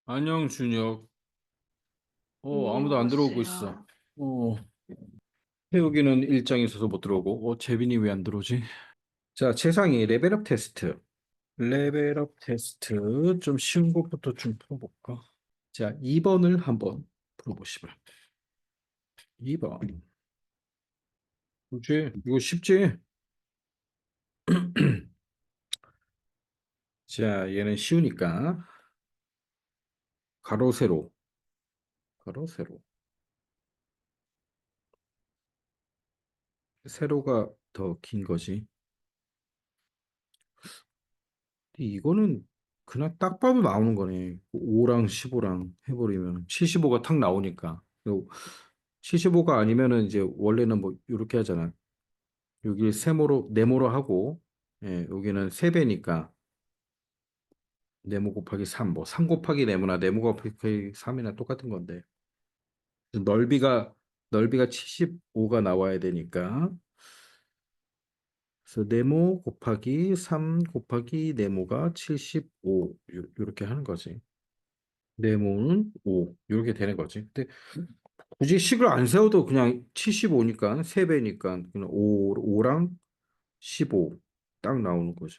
안녕, 준혁. 아무도 안 들어오고 있어. 안녕하세요. 어, 태욱이는 일정이 있어서 못 들어오고, 재빈이 왜 안 들어오지? 자, 최상위 레벨업 테스트. 레벨업 테스트 좀 쉬운 것부터 좀 풀어볼까? 자, 2번을 한번 풀어보시면. 2번. 그치? 이거 쉽지? 자, 얘는 쉬우니까. 가로, 세로. 가로, 세로. 세로가 더 긴 거지. 이거는 그냥 딱 봐도 나오는 거네. 5랑 15랑 해버리면 75가 탁 나오니까. 75가 아니면은 이제 원래는 뭐 이렇게 하잖아. 여기 세모로 네모로 하고, 여기는 세배니까 네모 곱하기 3, 뭐 3 곱하기 네모나 네모 곱하기 3이나 똑같은 건데. 넓이가 넓이가 75가 나와야 되니까. 그래서 네모 곱하기 3 곱하기 네모가 75 이렇게 하는 거지. 네모는 5 이렇게 되는 거지. 근데 굳이 식을 안 세워도 그냥 75니까 3배니까 그냥 5랑 15 딱 나오는 거지.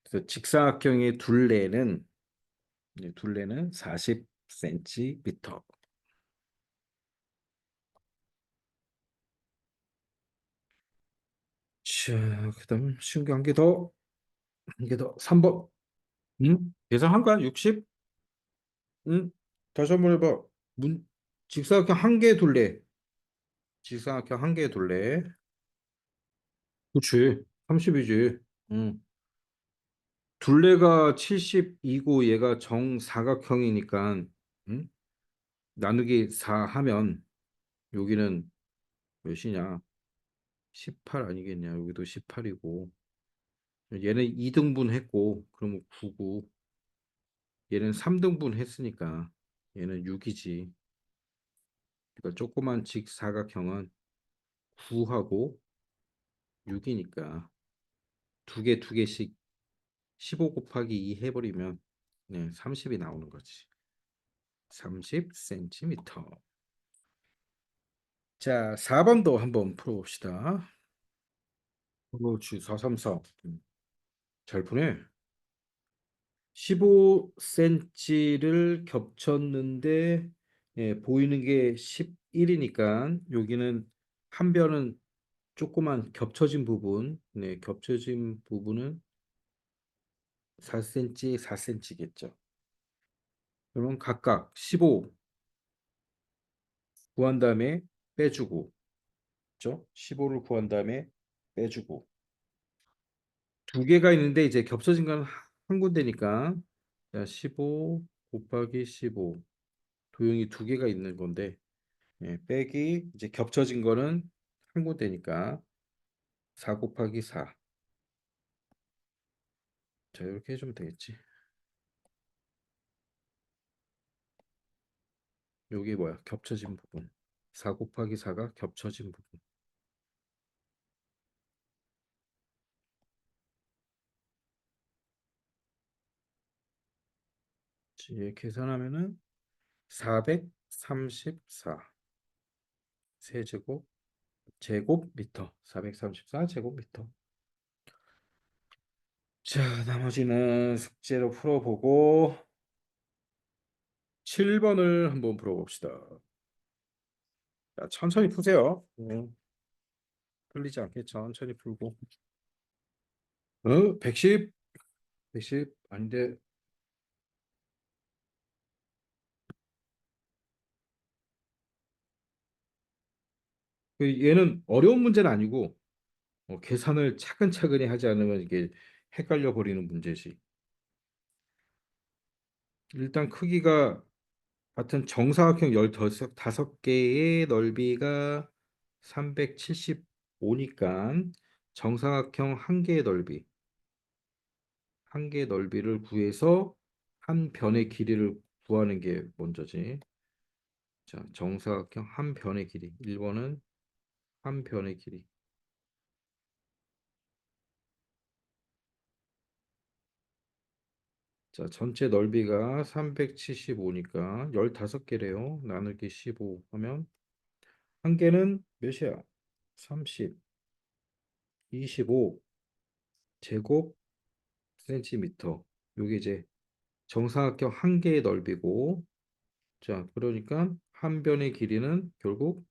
그래서 직사각형의 둘레는 40cm. 자, 그다음 쉬운 게 한 개 더, 3번. 계산한 거야? 60? 응? 다시 한번 해봐. 직사각형 한 개 둘레. 직사각형 한 개 둘레. 그렇지. 30이지. 둘레가 72고 얘가 정사각형이니까 응? 나누기 4 하면 여기는 몇이냐? 18 아니겠냐? 여기도 18이고 얘는 2등분 했고 그러면 9고 얘는 3등분 했으니까 얘는 6이지. 그러니까 조그만 직사각형은 9하고 6이니까 두 개씩 15 곱하기 2 해버리면 30이 나오는 거지. 30cm. 자, 4번도 한번 풀어봅시다. 그렇지, 434. 잘 푸네. 15cm를 겹쳤는데, 보이는 게 11이니까, 여기는 한 변은 조그만 겹쳐진 부분, 겹쳐진 부분은 4cm, 4cm겠죠. 그러면 각각 15 구한 다음에 빼주고, 그죠? 15를 구한 다음에 빼주고, 두 개가 있는데 이제 겹쳐진 건 한 군데니까 자, 15 곱하기 15 도형이 두 개가 있는 건데 빼기 이제 겹쳐진 거는 한 군데니까 4 곱하기 4. 자, 이렇게 해주면 되겠지. 여기 뭐야? 겹쳐진 부분. 4 곱하기 4가 겹쳐진 부분. 이제 계산하면은 434 세제곱 제곱미터 434 제곱미터. 자, 나머지는 숙제로 풀어보고 7번을 한번 풀어봅시다. 자, 천천히 푸세요. 풀리지 않게 천천히 풀고. 110? 110? 아닌데. 얘는 어려운 문제는 아니고, 계산을 차근차근히 하지 않으면 이게 헷갈려 버리는 문제지. 일단 크기가 같은 정사각형 15개의 넓이가 375니까 정사각형 한 개의 넓이, 한 개의 넓이를 구해서 한 변의 길이를 구하는 게 먼저지. 자, 정사각형 한 변의 길이. 1번은 한 변의 길이. 자, 전체 넓이가 375니까 15개래요. 나누기 15 하면 한 개는 몇이야? 30, 25 제곱 센티미터. 요게 이제 정사각형 한 개의 넓이고, 자, 그러니까 한 변의 길이는 결국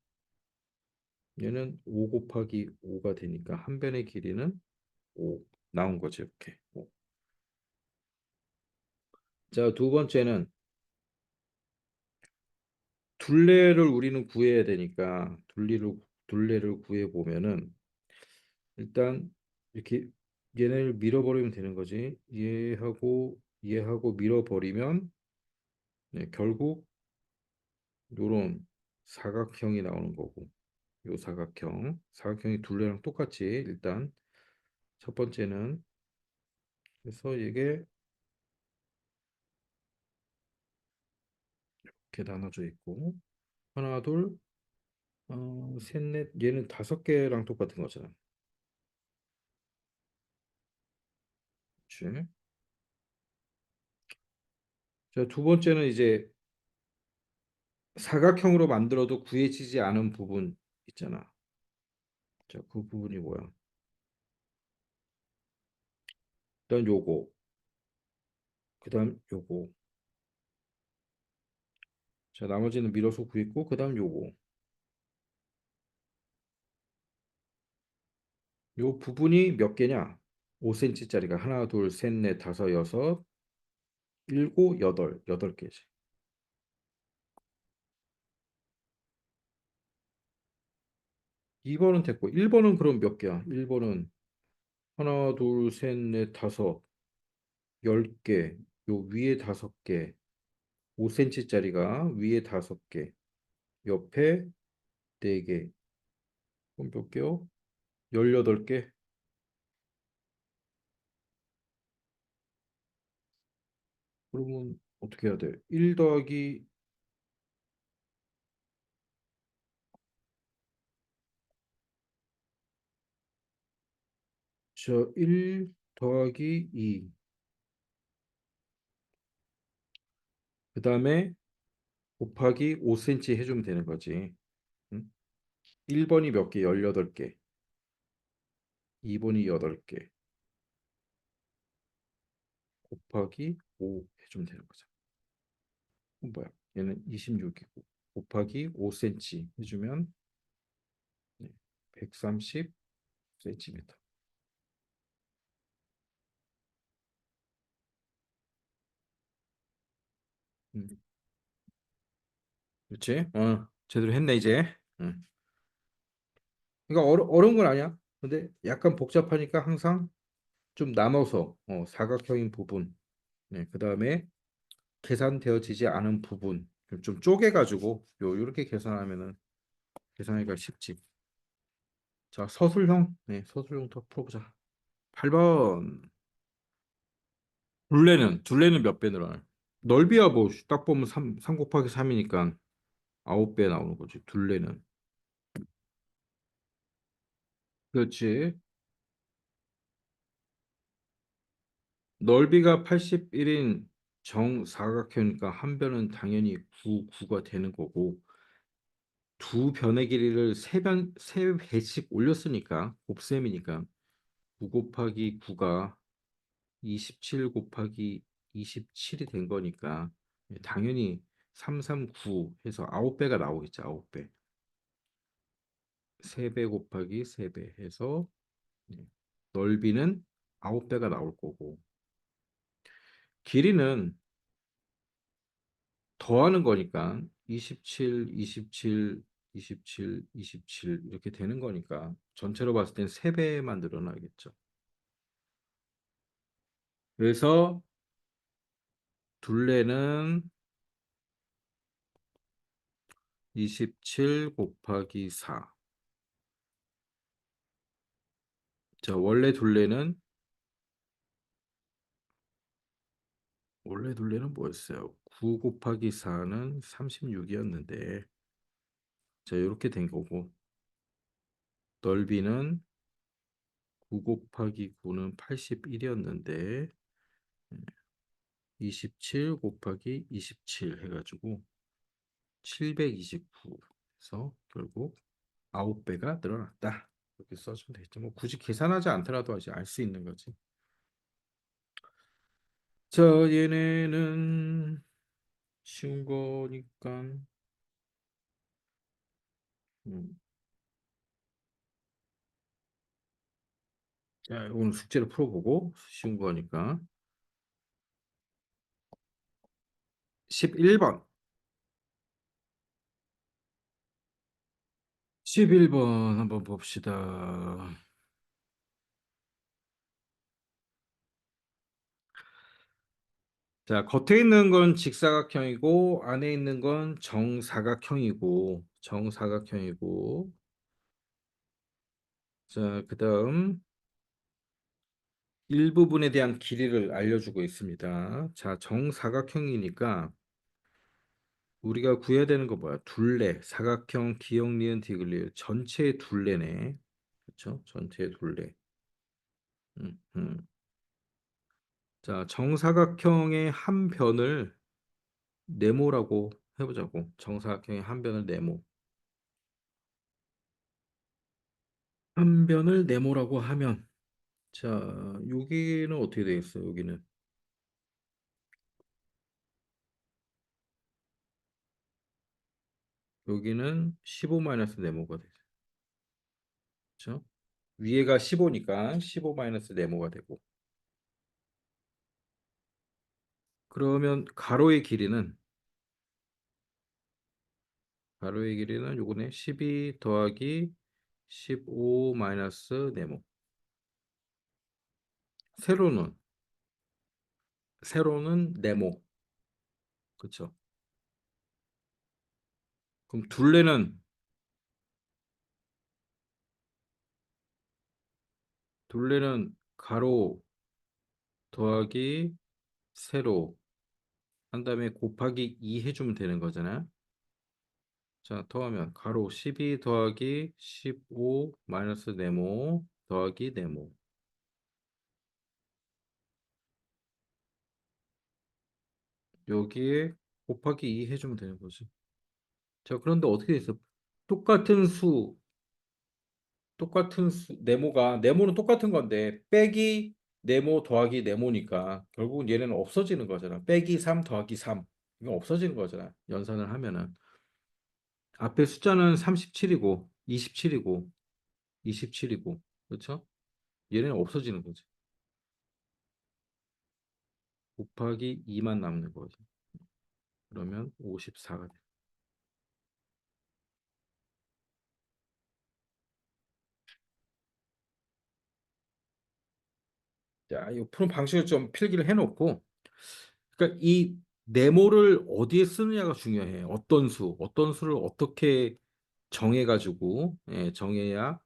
얘는 5 곱하기 5가 되니까 한 변의 길이는 5 나온 거지, 이렇게. 자, 두 번째는 둘레를 우리는 구해야 되니까 둘레를 구해 보면은 일단 이렇게 얘네를 밀어버리면 되는 거지. 얘하고 밀어버리면 네, 결국 요런 사각형이 나오는 거고, 요 사각형이 둘레랑 똑같이 일단 첫 번째는 그래서 이게 이렇게 나눠져 있고 하나 셋, 넷 얘는 5개랑 똑같은 거잖아. 그렇지? 자, 두 번째는 이제 사각형으로 만들어도 구해지지 않은 부분 있잖아. 자, 그 부분이 뭐야? 일단 요거, 그다음 요거. 자, 나머지는 밀어서 구했고, 그다음 요거. 요 부분이 몇 개냐? 5cm짜리가 하나, 둘, 셋, 넷, 다섯, 여섯, 일곱, 여덟 개지. 2번은 됐고, 1번은 그럼 몇 개야? 1번은 하나, 둘, 셋, 넷, 다섯, 10개. 요 위에 5개. 5cm짜리가 위에 5개. 옆에 4개. 그럼 몇 개요? 18개. 그러면 어떻게 해야 돼? 1 더하기 저 1 더하기 2. 그다음에 곱하기 5cm 해주면 되는 거지. 응? 1번이 몇 개? 18개. 2번이 8개. 곱하기 5 해주면 되는 거죠. 뭐야? 얘는 26이고 곱하기 5cm 해주면 130cm. 음, 그렇지? 제대로 했네 이제. 응. 그러니까 어려운 건 아니야. 근데 약간 복잡하니까 항상 좀 나눠서 사각형인 부분, 네, 그다음에 계산되어지지 않은 부분 좀 쪼개가지고 요렇게 계산하면은 계산하기가 쉽지. 자, 서술형, 네, 서술형 더 풀어보자. 8번. 둘레는 몇 배 늘어나요? 넓이야 뭐 딱 보면 3 곱하기 3이니까 9배 나오는 거지. 둘레는. 그렇지. 넓이가 81인 정사각형이니까 한 변은 당연히 9가 되는 거고 두 변의 길이를 세 배씩 올렸으니까 곱셈이니까 9 곱하기 9가 27 곱하기 27이 된 거니까 당연히 339 해서 9배가 나오겠죠. 9배. 3배 곱하기 3배 해서 네, 넓이는 9배가 나올 거고 길이는 더하는 거니까 27, 27, 27, 27 이렇게 되는 거니까 전체로 봤을 땐 3배만 늘어나겠죠. 그래서 둘레는 27 곱하기 4. 자, 원래 둘레는 뭐였어요? 9 곱하기 4는 36이었는데 자, 이렇게 된 거고 넓이는 9 곱하기 9는 81이었는데 27 곱하기 27 해가지고 729에서 결국 9배가 늘어났다. 이렇게 써주면 되겠죠. 뭐 굳이 계산하지 않더라도 이제 알 수 있는 거지. 자, 얘네는 쉬운 거니까 음. 자, 오늘 숙제를 풀어보고 쉬운 거니까 11번. 11번 한번 봅시다. 자, 겉에 있는 건 직사각형이고 안에 있는 건 정사각형이고 자, 그다음 일부분에 대한 길이를 알려주고 있습니다. 자, 정사각형이니까 우리가 구해야 되는 거 뭐야? 둘레, 사각형, 기역, 니은, 디귿, 리을 전체의 둘레네. 그렇죠? 전체의 둘레. 음, 음. 자, 정사각형의 한 변을 네모라고 해보자고. 정사각형의 한 변을 네모. 한 변을 네모라고 하면 자, 여기는 어떻게 되겠어요? 여기는 15 마이너스 네모가 되죠. 그렇죠? 위에가 15니까 15 마이너스 네모가 되고 그러면 가로의 길이는 요거네 12 더하기 15 마이너스 네모. 세로는 세로는 네모. 그렇죠? 그럼 둘레는 가로 더하기 세로 한 다음에 곱하기 2 해주면 되는 거잖아요. 자, 더하면 가로 12 더하기 15 마이너스 네모 더하기 네모. 여기에 곱하기 2 해주면 되는 거지. 자, 그런데 어떻게 됐어? 똑같은 수, 네모는 똑같은 건데, 빼기 네모 더하기 네모니까, 결국은 얘네는 없어지는 거잖아. 빼기 3 더하기 3. 이거 없어지는 거잖아. 연산을 하면은. 앞에 숫자는 37이고, 27이고, 27이고, 그렇죠? 얘네는 없어지는 거지. 곱하기 2만 남는 거지. 그러면 54가 돼. 자, 이 푸는 방식을 좀 필기를 해놓고, 그러니까 이 네모를 어디에 쓰느냐가 중요해. 어떤 수를 어떻게 정해가지고 정해야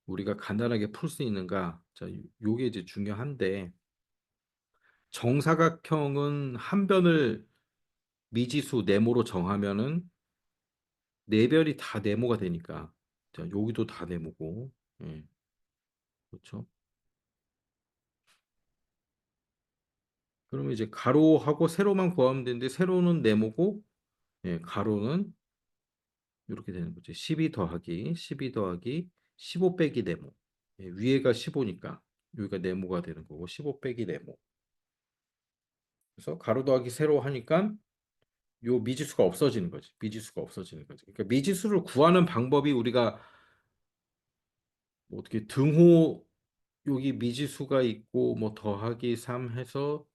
우리가 간단하게 풀 수 있는가. 자, 요게 이제 중요한데 정사각형은 한 변을 미지수 네모로 정하면은 네 변이 다 네모가 되니까. 자, 여기도 다 네모고. 예, 그렇죠. 그러면 이제 가로하고 세로만 구하면 되는데 세로는 네모고 가로는 이렇게 되는 거지. 12 더하기 15 빼기 네모. 위에가 15니까 여기가 네모가 되는 거고 15 빼기 네모. 그래서 가로 더하기 세로 하니까 요 미지수가 없어지는 거지. 미지수가 없어지는 거지. 그러니까 미지수를 구하는 방법이 우리가 뭐 어떻게 등호 여기 미지수가 있고 뭐 더하기 3 해서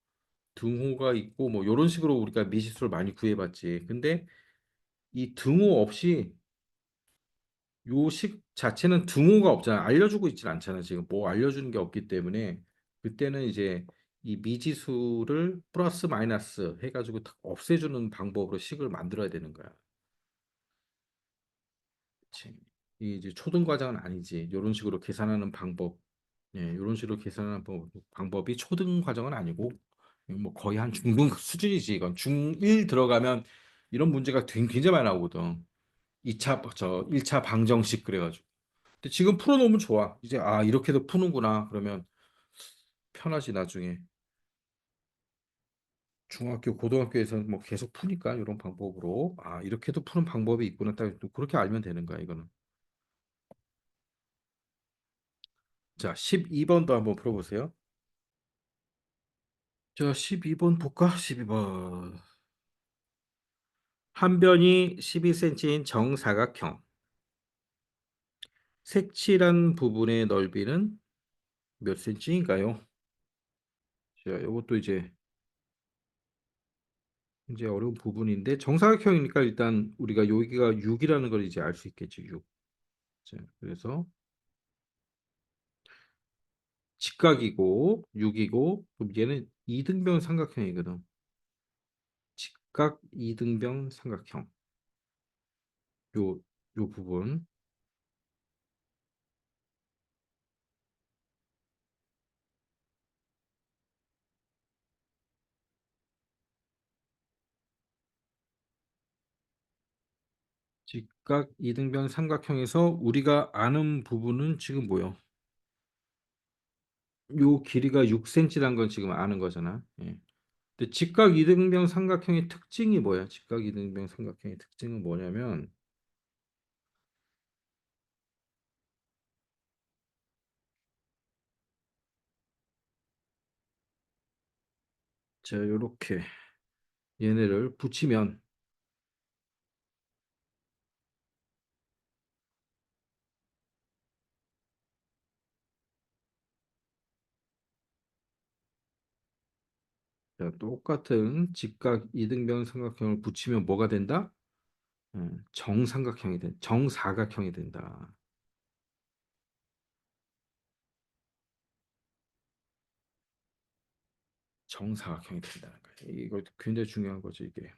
등호가 있고 뭐 이런 식으로 우리가 미지수를 많이 구해봤지. 근데 이 등호 없이 요식 자체는 등호가 없잖아. 알려주고 있진 않잖아. 지금 뭐 알려주는 게 없기 때문에 그때는 이제 이 미지수를 플러스 마이너스 해가지고 딱 없애주는 방법으로 식을 만들어야 되는 거야. 그치? 이 이제 초등 과정은 아니지. 이런 식으로 계산하는 방법, 이런 식으로 계산하는 방법이 초등 과정은 아니고 뭐 거의 한 중등 수준이지. 이건 중1 들어가면 이런 문제가 굉장히 많이 나오거든. 1차 방정식 그래가지고. 근데 지금 풀어놓으면 좋아. 이제 아 이렇게도 푸는구나. 그러면 편하지 나중에. 중학교, 고등학교에서는 뭐 계속 푸니까 이런 방법으로 아 이렇게도 푸는 방법이 있구나. 딱 그렇게 알면 되는 거야 이거는. 자, 12번도 한번 풀어보세요. 자, 12번 볼까? 12번. 한 변이 12cm인 정사각형. 색칠한 부분의 넓이는 몇 cm인가요? 자, 이것도 이제 어려운 부분인데 정사각형이니까 일단 우리가 여기가 6이라는 걸 이제 알 수 있겠지, 6. 자, 그래서 직각이고 6이고 그럼 얘는 이등변 삼각형이거든. 직각 이등변 삼각형. 요 요 부분. 직각 이등변 삼각형에서 우리가 아는 부분은 지금 뭐요? 요 길이가 6cm란 건 지금 아는 거잖아. 예. 근데 직각 이등변 삼각형의 특징이 뭐야? 직각 이등변 삼각형의 특징은 뭐냐면 자, 요렇게 얘네를 붙이면 자, 똑같은 직각 이등변 삼각형을 붙이면 뭐가 된다? 정사각형이 된다. 정사각형이 된다는 거야. 이거 굉장히 중요한 거죠, 이게.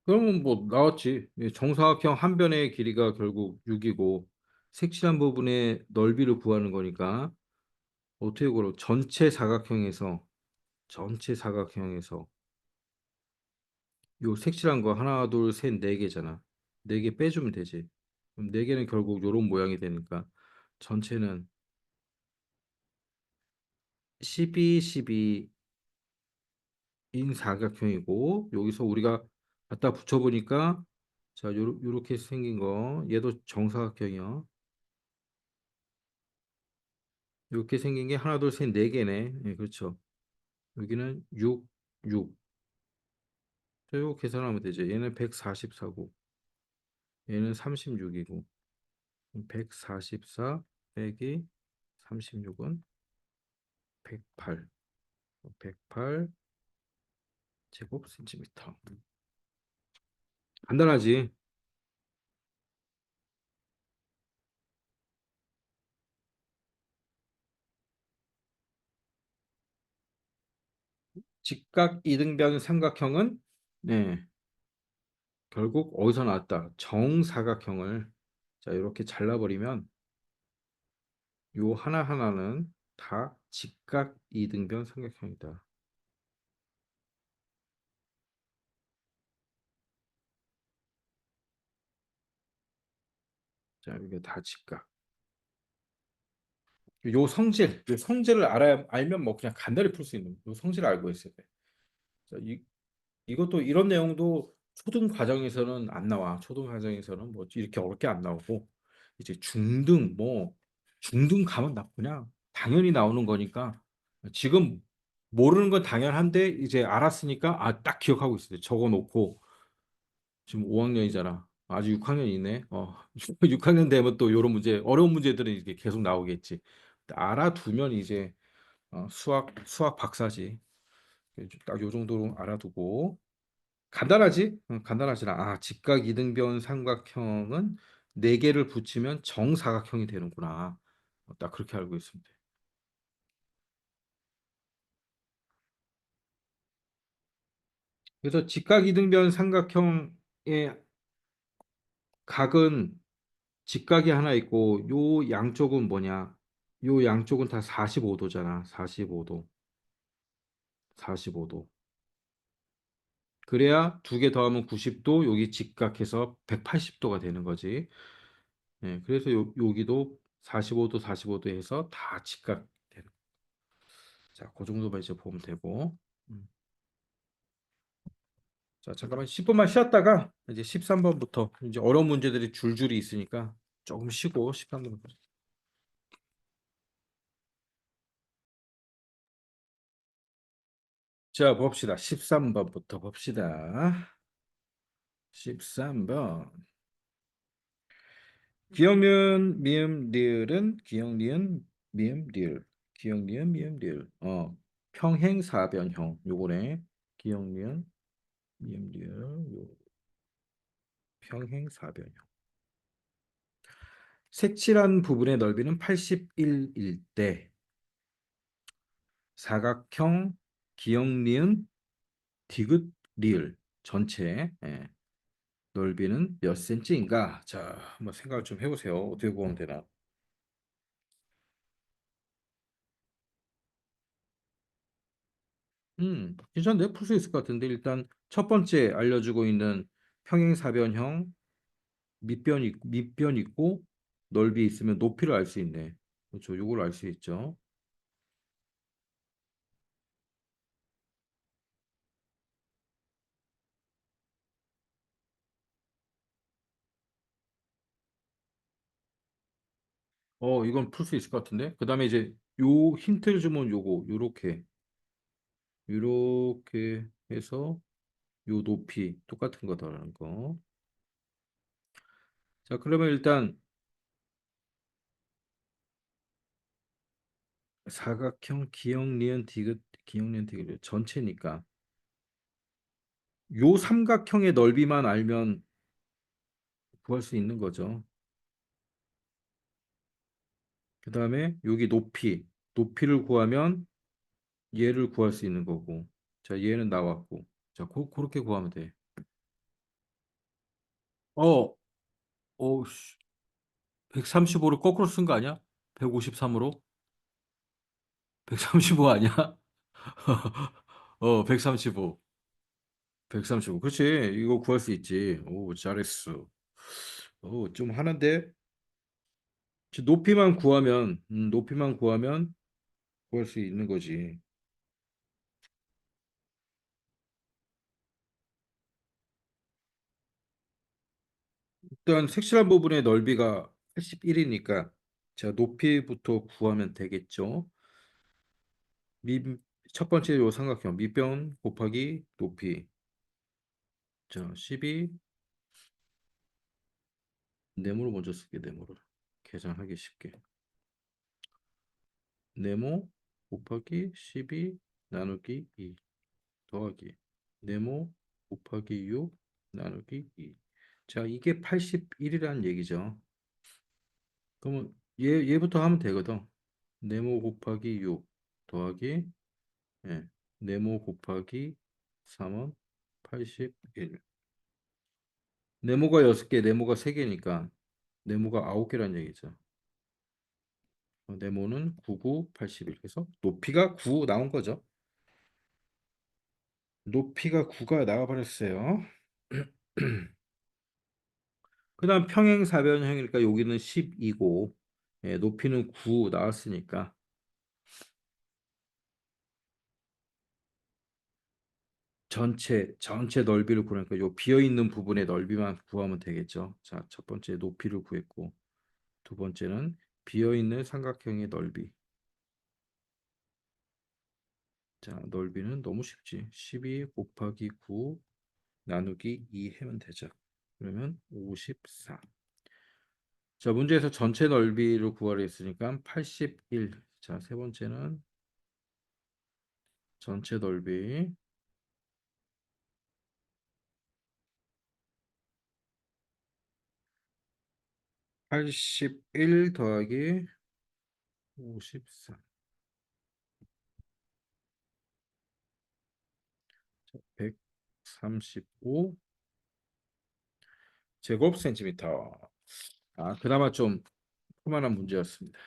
그러면 뭐 나왔지. 이 정사각형 한 변의 길이가 결국 6이고 색칠한 부분의 넓이를 구하는 거니까 어떻게 그러 전체 사각형에서 요 색칠한 거 하나, 둘, 셋, 네 개잖아. 네 개 빼주면 되지. 그럼 네 개는 결국 요런 모양이 되니까 전체는 12, 12인 사각형이고 여기서 우리가 갖다 붙여보니까 자, 요렇게 생긴 거 얘도 정사각형이야. 이렇게 생긴 게 하나, 둘, 셋, 네 개네. 예, 그렇죠. 여기는 6, 6. 이거 계산하면 되죠. 얘는 144고, 얘는 36이고, 144 빼기 36은 108. 108 제곱 센티미터. 간단하지. 직각 이등변 삼각형은 네, 결국 어디서 나왔다? 정사각형을 자, 이렇게 잘라버리면 요 하나하나는 다 직각 이등변 삼각형이다. 자, 이게 다 직각. 요 성질을 알면 뭐 그냥 간단히 풀 수 있는 요 성질을 알고 있어야 돼. 자, 이것도 이런 내용도 초등 과정에서는 안 나와. 초등 과정에서는 뭐 이렇게 어렵게 안 나오고 이제 중등 가면 나 그냥 당연히 나오는 거니까 지금 모르는 건 당연한데 이제 알았으니까 아, 딱 기억하고 있어요. 적어 놓고 지금 5학년이잖아. 아직 6학년이네. 6학년 되면 또 이런 문제, 어려운 문제들은 이게 계속 나오겠지. 알아두면 이제 수학 박사지. 딱 요 정도로 알아두고 간단하지? 간단하지. 직각 이등변 삼각형은 네 개를 붙이면 정사각형이 되는구나. 딱 그렇게 알고 있습니다. 그래서 직각 이등변 삼각형의 각은 직각이 하나 있고 요 양쪽은 뭐냐? 요 양쪽은 다 45도잖아. 45도. 45도. 그래야 두 개 더하면 90도, 여기 직각해서 180도가 되는 거지. 그래서 여기도 45도, 45도 해서 다 직각되는. 자, 그 정도만 이제 보면 되고. 음. 자, 잠깐만 10분만 쉬었다가 이제 13번부터 이제 어려운 문제들이 줄줄이 있으니까 조금 쉬고 13번. 자, 봅시다. 13번부터 봅시다. 13번. 기억니은 미음 리을은 기억니은 미음 리을. 기억니은 미음 리을. 평행사변형 요거네. 기억니은 미음 리을 요 평행사변형. 색칠한 부분의 넓이는 81일 때 사각형 기억니은 디귿 리을 전체 넓이는 몇 센치인가? 자, 한번 생각을 좀 해보세요. 어떻게 구하면 되나? 괜찮은데? 풀 수 있을 것 같은데 일단 첫 번째 알려주고 있는 평행사변형 밑변 있고 넓이 있으면 높이를 알 수 있네. 그렇죠. 요걸 알 수 있죠. 이건 풀 수 있을 것 같은데. 그다음에 이제 요 힌트를 주면 요렇게 해서 요 높이 똑같은 거다라는 거. 자, 그러면 일단 사각형 기억 니은 디귿 전체니까 요 삼각형의 넓이만 알면 구할 수 있는 거죠. 그다음에 여기 높이를 구하면 얘를 구할 수 있는 거고. 자, 얘는 나왔고. 자, 그렇게 구하면 돼. 어, 135를 거꾸로 쓴 거 아니야? 153으로? 135 아니야? 135. 135. 그렇지. 이거 구할 수 있지. 오, 잘했어. 좀 하는데. 높이만 구하면 구할 수 있는 거지. 일단 색칠한 부분의 넓이가 81이니까 자, 높이부터 구하면 되겠죠. 미, 첫 번째 요 삼각형 밑변 곱하기 높이. 자, 12 네모를 먼저 쓸게 네모를. 계산하기 쉽게. 네모 곱하기 12 나누기 2 더하기 네모 곱하기 6 나누기 2. 자, 이게 81이라는 얘기죠. 그러면 얘부터 하면 되거든. 네모 곱하기 6 더하기 예, 네모 곱하기 3은 81. 네모가 6개, 네모가 3개니까 네모가 9개란 얘기죠. 네모는 9, 9, 81. 그래서 높이가 9 나온 거죠. 높이가 9가 나와버렸어요. 그다음 평행사변형이니까 여기는 10이고 높이는 9 나왔으니까 전체 넓이를 구하니까 요 비어 있는 부분의 넓이만 구하면 되겠죠. 자, 첫 번째 높이를 구했고 두 번째는 비어 있는 삼각형의 넓이. 자, 넓이는 너무 쉽지. 12 곱하기 9 나누기 2 하면 되죠. 그러면 54. 자, 문제에서 전체 넓이를 구하려 했으니까 81. 자, 세 번째는 전체 넓이 81 더하기 54. 135 제곱 센티미터. 그나마 좀 그만한 문제였습니다.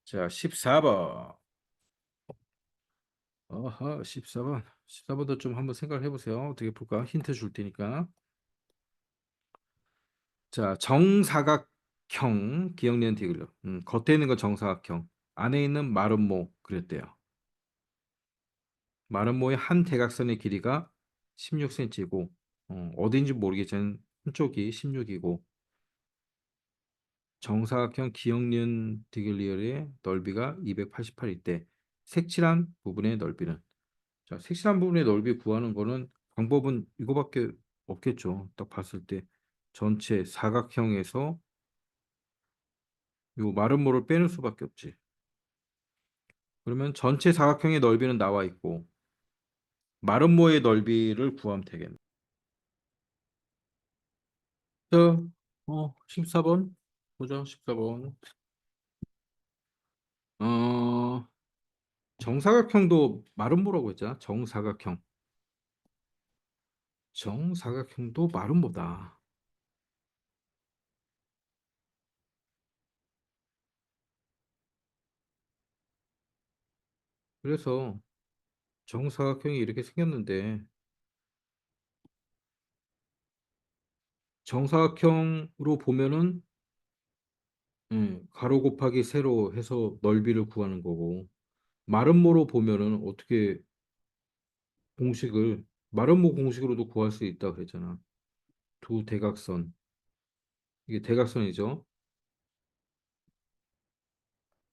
자, 14번. 14번. 14번도 좀 한번 생각해 보세요. 어떻게 볼까? 힌트 줄 테니까. 자, 정사각형 기억 니은 디귿. 겉에 있는 건 정사각형. 안에 있는 마름모 그랬대요. 마름모의 한 대각선의 길이가 16cm이고 어딘지 모르겠지만 한쪽이 16이고 정사각형 기억 니은 디귿 리을의 넓이가 288일 때 색칠한 부분의 넓이는 자, 색칠한 부분의 넓이 구하는 거는 방법은 이거밖에 없겠죠. 딱 봤을 때 전체 사각형에서 요 마름모를 빼는 수밖에 없지. 그러면 전체 사각형의 넓이는 나와 있고 마름모의 넓이를 구하면 되겠네. 자, 14번 보자. 14번. 어, 정사각형도 마름모라고 했잖아. 정사각형. 정사각형도 마름모다. 그래서 정사각형이 이렇게 생겼는데 정사각형으로 보면은 가로 곱하기 세로 해서 넓이를 구하는 거고 마름모로 보면은 어떻게 공식을 마름모 공식으로도 구할 수 있다 그랬잖아. 두 대각선 이게 대각선이죠.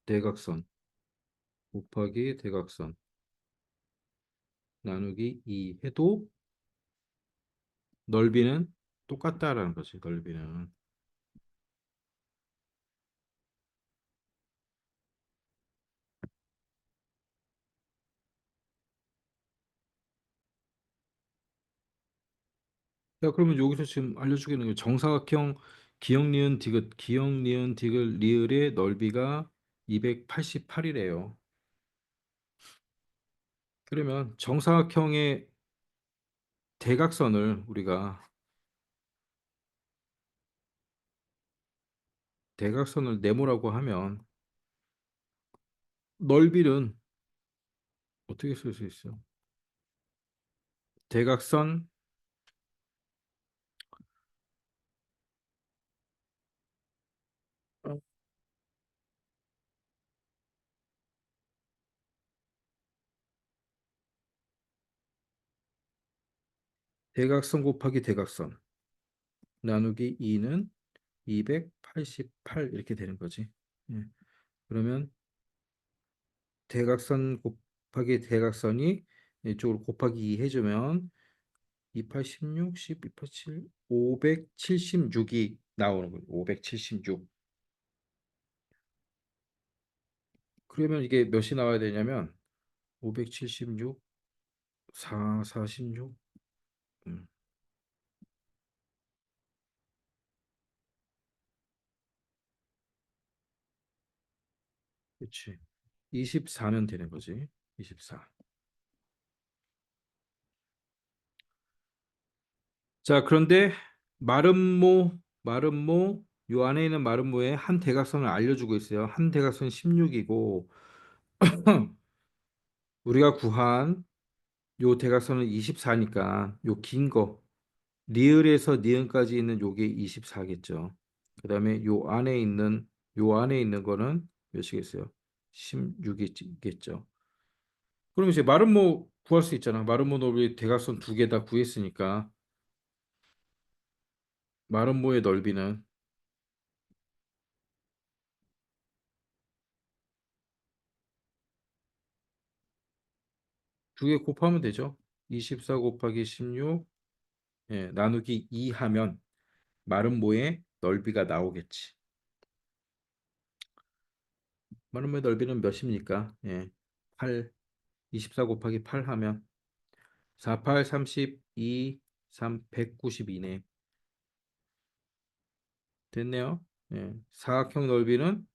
대각선 곱하기 대각선 나누기 2 해도 넓이는 똑같다라는 거지. 넓이는. 자, 그러면 여기서 지금 알려주기는 게 정사각형 기역 니은 디귿 기역 니은 디귿 리을의 넓이가 288이래요. 그러면 정사각형의 대각선을 우리가 대각선을 네모라고 하면 넓이는 어떻게 쓸 수 있어? 대각선 어, 대각선 곱하기 대각선 나누기 2는 288 이렇게 되는 거지. 예. 그러면 대각선 곱하기 대각선이 이쪽으로 곱하기 2 해주면 28, 16, 10, 287, 576이 나오는 거예요. 576. 그러면 이게 몇이 나와야 되냐면 576, 4, 46, 음, 그렇지. 24면 되는 거지. 24. 자, 그런데 마름모 요 안에 있는 마름모의 한 대각선을 알려주고 있어요. 한 대각선 16이고 우리가 구한 요 대각선은 24니까 요 긴 거 리을에서 니은까지 있는 요게 24겠죠. 그다음에 요 안에 있는 거는 몇이겠어요? 16이겠죠. 그럼 이제 마름모 구할 수 있잖아. 마름모 넓이 대각선 두 개 다 구했으니까 마름모의 넓이는 두 개 곱하면 되죠. 24 곱하기 16 나누기 2 하면 마름모의 넓이가 나오겠지. 마름모의 넓이는 몇입니까? 8, 24 곱하기 8 하면 4, 8, 32, 3, 192네. 됐네요. 사각형 넓이는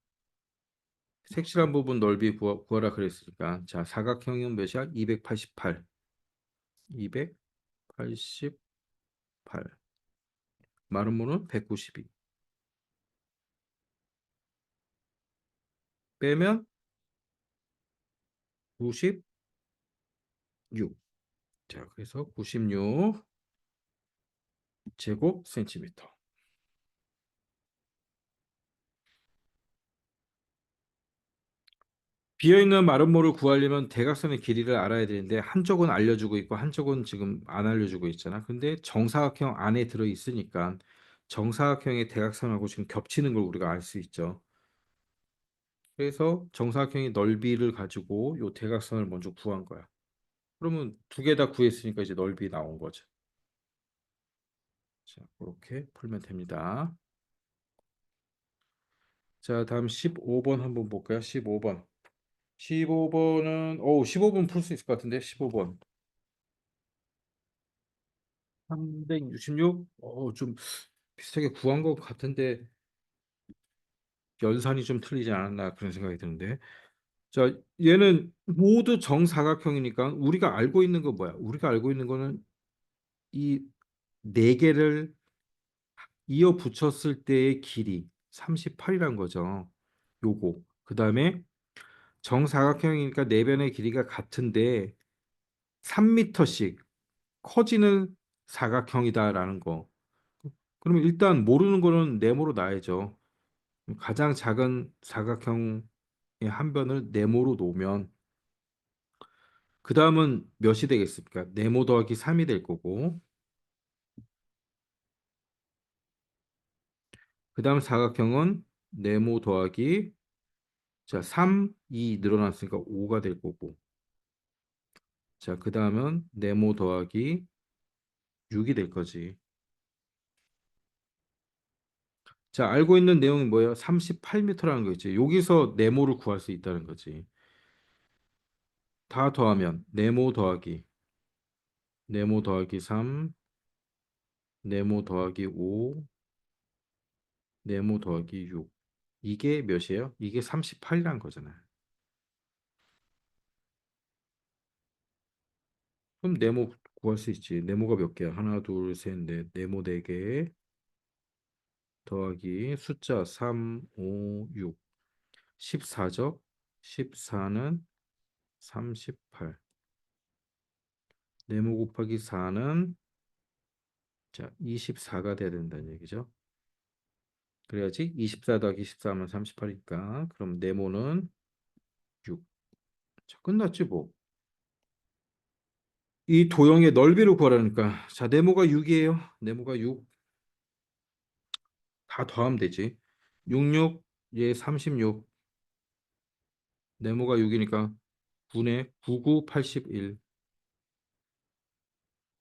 색칠한 부분 넓이 구하라 그랬으니까 자, 사각형은 몇이야? 288. 288. 마름모는 192. 빼면 96. 자, 그래서 96 제곱 센티미터. 비어있는 마름모를 구하려면 대각선의 길이를 알아야 되는데 한쪽은 알려주고 있고 한쪽은 지금 안 알려주고 있잖아. 근데 정사각형 안에 들어 있으니까 정사각형의 대각선하고 지금 겹치는 걸 우리가 알 수 있죠. 그래서 정사각형의 넓이를 가지고 요 대각선을 먼저 구한 거야. 그러면 두 개 다 구했으니까 이제 넓이 나온 거죠. 자, 그렇게 풀면 됩니다. 자, 다음 15번 한번 볼까요? 15번. 15번 풀 수 있을 것 같은데, 15번. 366? 좀 비슷하게 구한 것 같은데, 연산이 좀 틀리지 않았나 그런 생각이 드는데. 자, 얘는 모두 정사각형이니까 우리가 알고 있는 거 뭐야? 우리가 알고 있는 거는 이 네 개를 이어 붙였을 때의 길이 38이란 거죠. 요거. 그다음에 정사각형이니까 네 변의 길이가 같은데 3m씩 커지는 사각형이다라는 거. 그러면 일단 모르는 거는 네모로 놔야죠. 가장 작은 사각형의 한 변을 네모로 놓으면 그 다음은 몇이 되겠습니까? 네모 더하기 3이 될 거고 그 다음 사각형은 네모 더하기 자 3, 2 늘어났으니까 5가 될 거고 자 그 다음은 네모 더하기 6이 될 거지. 자 알고 있는 내용이 뭐예요? 38m라는 거 있지. 여기서 네모를 구할 수 있다는 거지. 다 더하면 네모 더하기 3, 네모 더하기 5, 네모 더하기 6. 이게 몇이에요? 이게 38이란 거잖아요. 그럼 네모 구할 수 있지. 네모가 몇 개야? 하나, 둘, 셋, 넷. 네모 4개 더하기 숫자 3, 5, 6. 14죠? 14는 38. 네모 곱하기 4는 자, 24가 돼야 된다는 얘기죠. 그래야지 24 더하기 14면 38이니까 그럼 네모는 6. 자, 끝났지 뭐. 이 도형의 넓이를 구하라니까. 자, 네모가 6이에요. 네모가 6. 다 더하면 되지. 66, 얘 36. 네모가 6이니까 9네. 99, 81.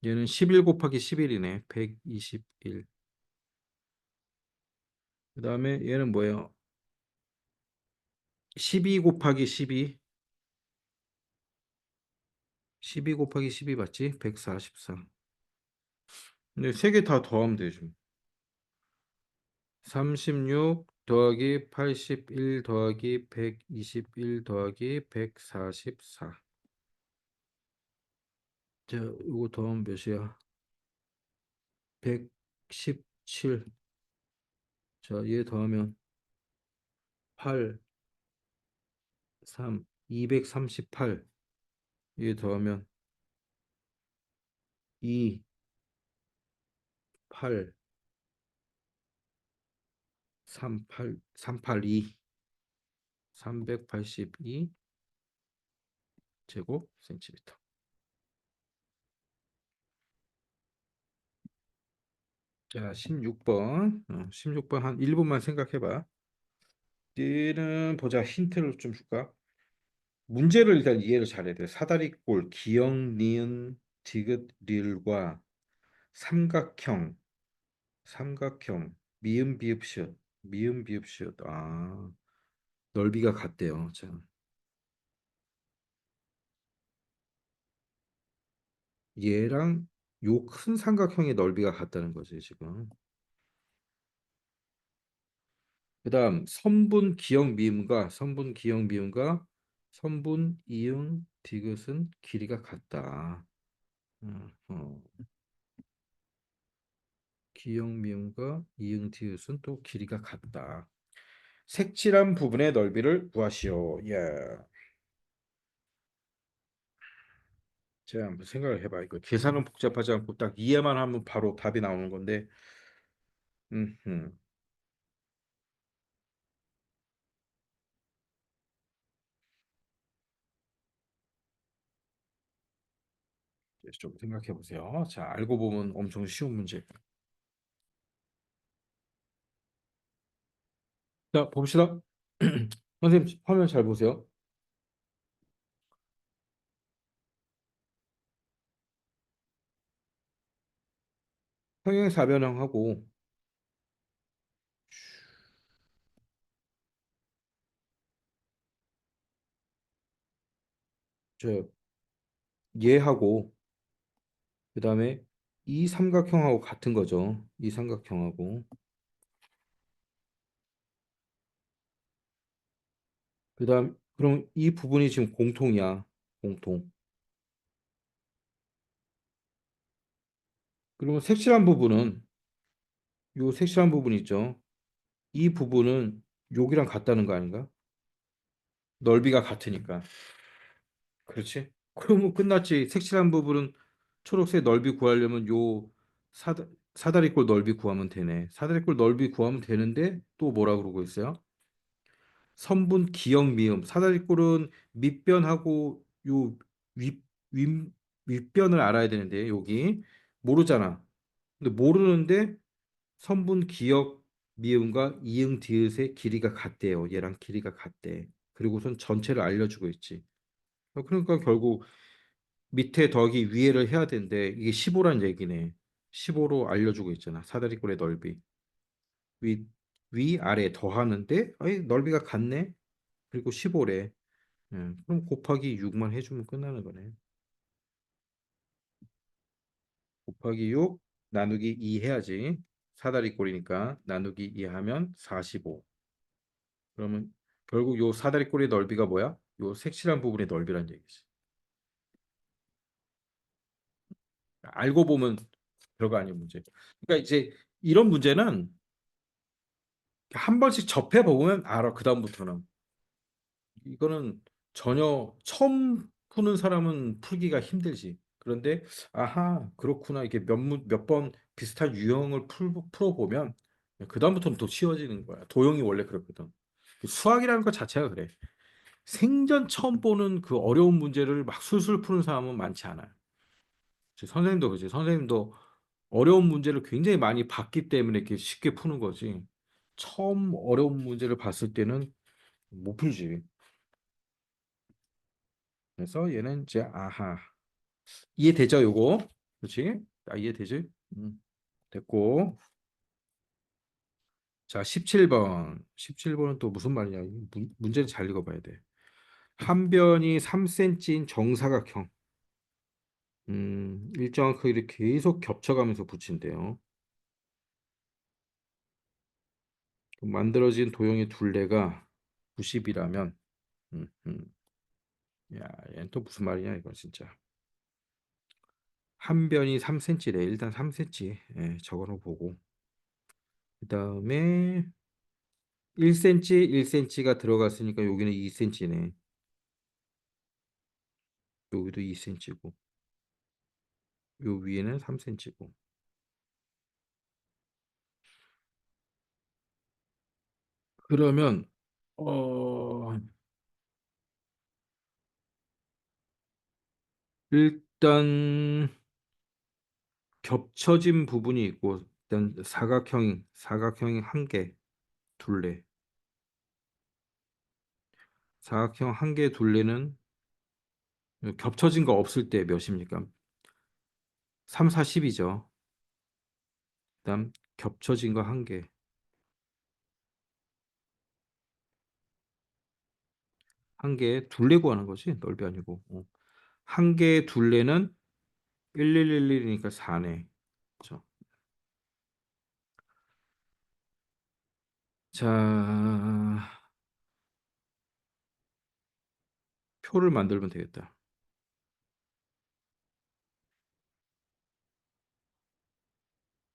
얘는 11 곱하기 11이네. 121. 그 다음에 얘는 뭐예요? 12 곱하기 12. 12 곱하기 12 맞지? 144. 근데 세 개 다 더하면 되죠. 36 더하기 81 더하기 121 더하기 144. 자, 이거 더하면 몇이야? 117. 자, 얘 더하면 8, 3, 238. 얘 더하면 2, 8, 38, 382. 382 제곱 센티미터. 자, 16번. 16번 한 1분만 생각해 봐. 얘는 보자. 힌트를 좀 줄까? 문제를 일단 이해를 잘해야 돼. 사다리꼴, 기역, 니은, 디귿, 릴과 삼각형, 미음, 비읍, 시옷, 미음, 비읍, 시옷. 넓이가 같대요. 자, 얘랑 요 큰 삼각형의 넓이가 같다는 거지, 지금. 그다음 선분, 기역, 미음과 선분, 이응, 디귿은 길이가 같다. 어. 기역, 미음과 이응, 디귿은 또 길이가 같다. 색칠한 부분의 넓이를 구하시오. 예. 제가 한번 생각을 해봐. 이거 계산은 복잡하지 않고 딱 이해만 하면 바로 답이 나오는 건데, 음, 좀 생각해 보세요. 자, 알고 보면 엄청 쉬운 문제. 자, 봅시다. 선생님, 화면 잘 보세요. 평행사변형하고, 저, 얘하고, 그 다음에 이 삼각형하고 같은 거죠. 이 삼각형하고. 그 다음, 그럼 이 부분이 지금 공통이야. 공통. 그리고 색칠한 부분은, 요 색칠한 부분 있죠. 이 부분은 여기랑 같다는 거 아닌가? 넓이가 같으니까. 그렇지? 그러면 끝났지. 색칠한 부분은 초록색 넓이 구하려면 요 사다리꼴 넓이 구하면 되네. 사다리꼴 넓이 구하면 되는데 또 뭐라 그러고 있어요? 선분 기역 미음. 사다리꼴은 밑변하고 요 윗, 윗, 윗변을 알아야 되는데 여기 모르잖아. 근데 모르는데 선분 기역 미음과 이응 디귿의 길이가 같대요. 얘랑 길이가 같대. 그리고선 전체를 알려주고 있지. 그러니까 결국 밑에 더하기 위에를 해야 되는데 이게 15란 얘기네. 15로 알려주고 있잖아. 사다리꼴의 넓이. 위, 아래 더하는데 아이 넓이가 같네. 그리고 15래. 그럼 곱하기 6만 해주면 끝나는 거네. 곱하기 6 나누기 2 해야지. 사다리꼴이니까 나누기 2 하면 45. 그러면 결국 요 사다리꼴의 넓이가 뭐야? 요 색칠한 부분의 넓이란 얘기지. 알고 보면 별거 아닌 문제. 그러니까 이제 이런 문제는 한 번씩 접해 보면 알아. 그다음부터는 이거는 전혀 처음 푸는 사람은 풀기가 힘들지. 그런데 아하 그렇구나 이게 몇 번 비슷한 유형을 풀어보면 그다음부터는 더 쉬워지는 거야. 도형이 원래 그렇거든. 수학이라는 것 자체가 그래. 생전 처음 보는 그 어려운 문제를 막 술술 푸는 사람은 많지 않아요. 선생님도 그지. 선생님도 어려운 문제를 굉장히 많이 봤기 때문에 이렇게 쉽게 푸는 거지. 처음 어려운 문제를 봤을 때는 못 풀지. 그래서 얘는 이제 아하 이해되죠 요거 그렇지 이해되지 됐고 자 17번 17번은 또 무슨 말이냐 문제를 잘 읽어봐야 돼 한 변이 3cm인 정사각형 일정한 크기를 계속 겹쳐가면서 붙인대요 그럼 만들어진 도형의 둘레가 90이라면 야 얘는 또 무슨 말이냐 이거 진짜 한 변이 3cm래 일단 3cm 예, 적어놓고 보고 그 다음에 1cm, 1cm가 들어갔으니까 여기는 2cm네. 여기도 2cm고, 요 위에는 3cm고. 그러면 일단 겹쳐진 부분이 있고, 일단 사각형이 한 개, 둘레. 사각형 한 개, 둘레는 겹쳐진 거 없을 때 몇입니까? 3, 4, 10이죠. 그다음 겹쳐진 거 한 개, 한 개 둘레 구하는 거지, 넓이 아니고. 한 개의 둘레는 1111이니까 4네. 그렇죠? 자, 표를 만들면 되겠다.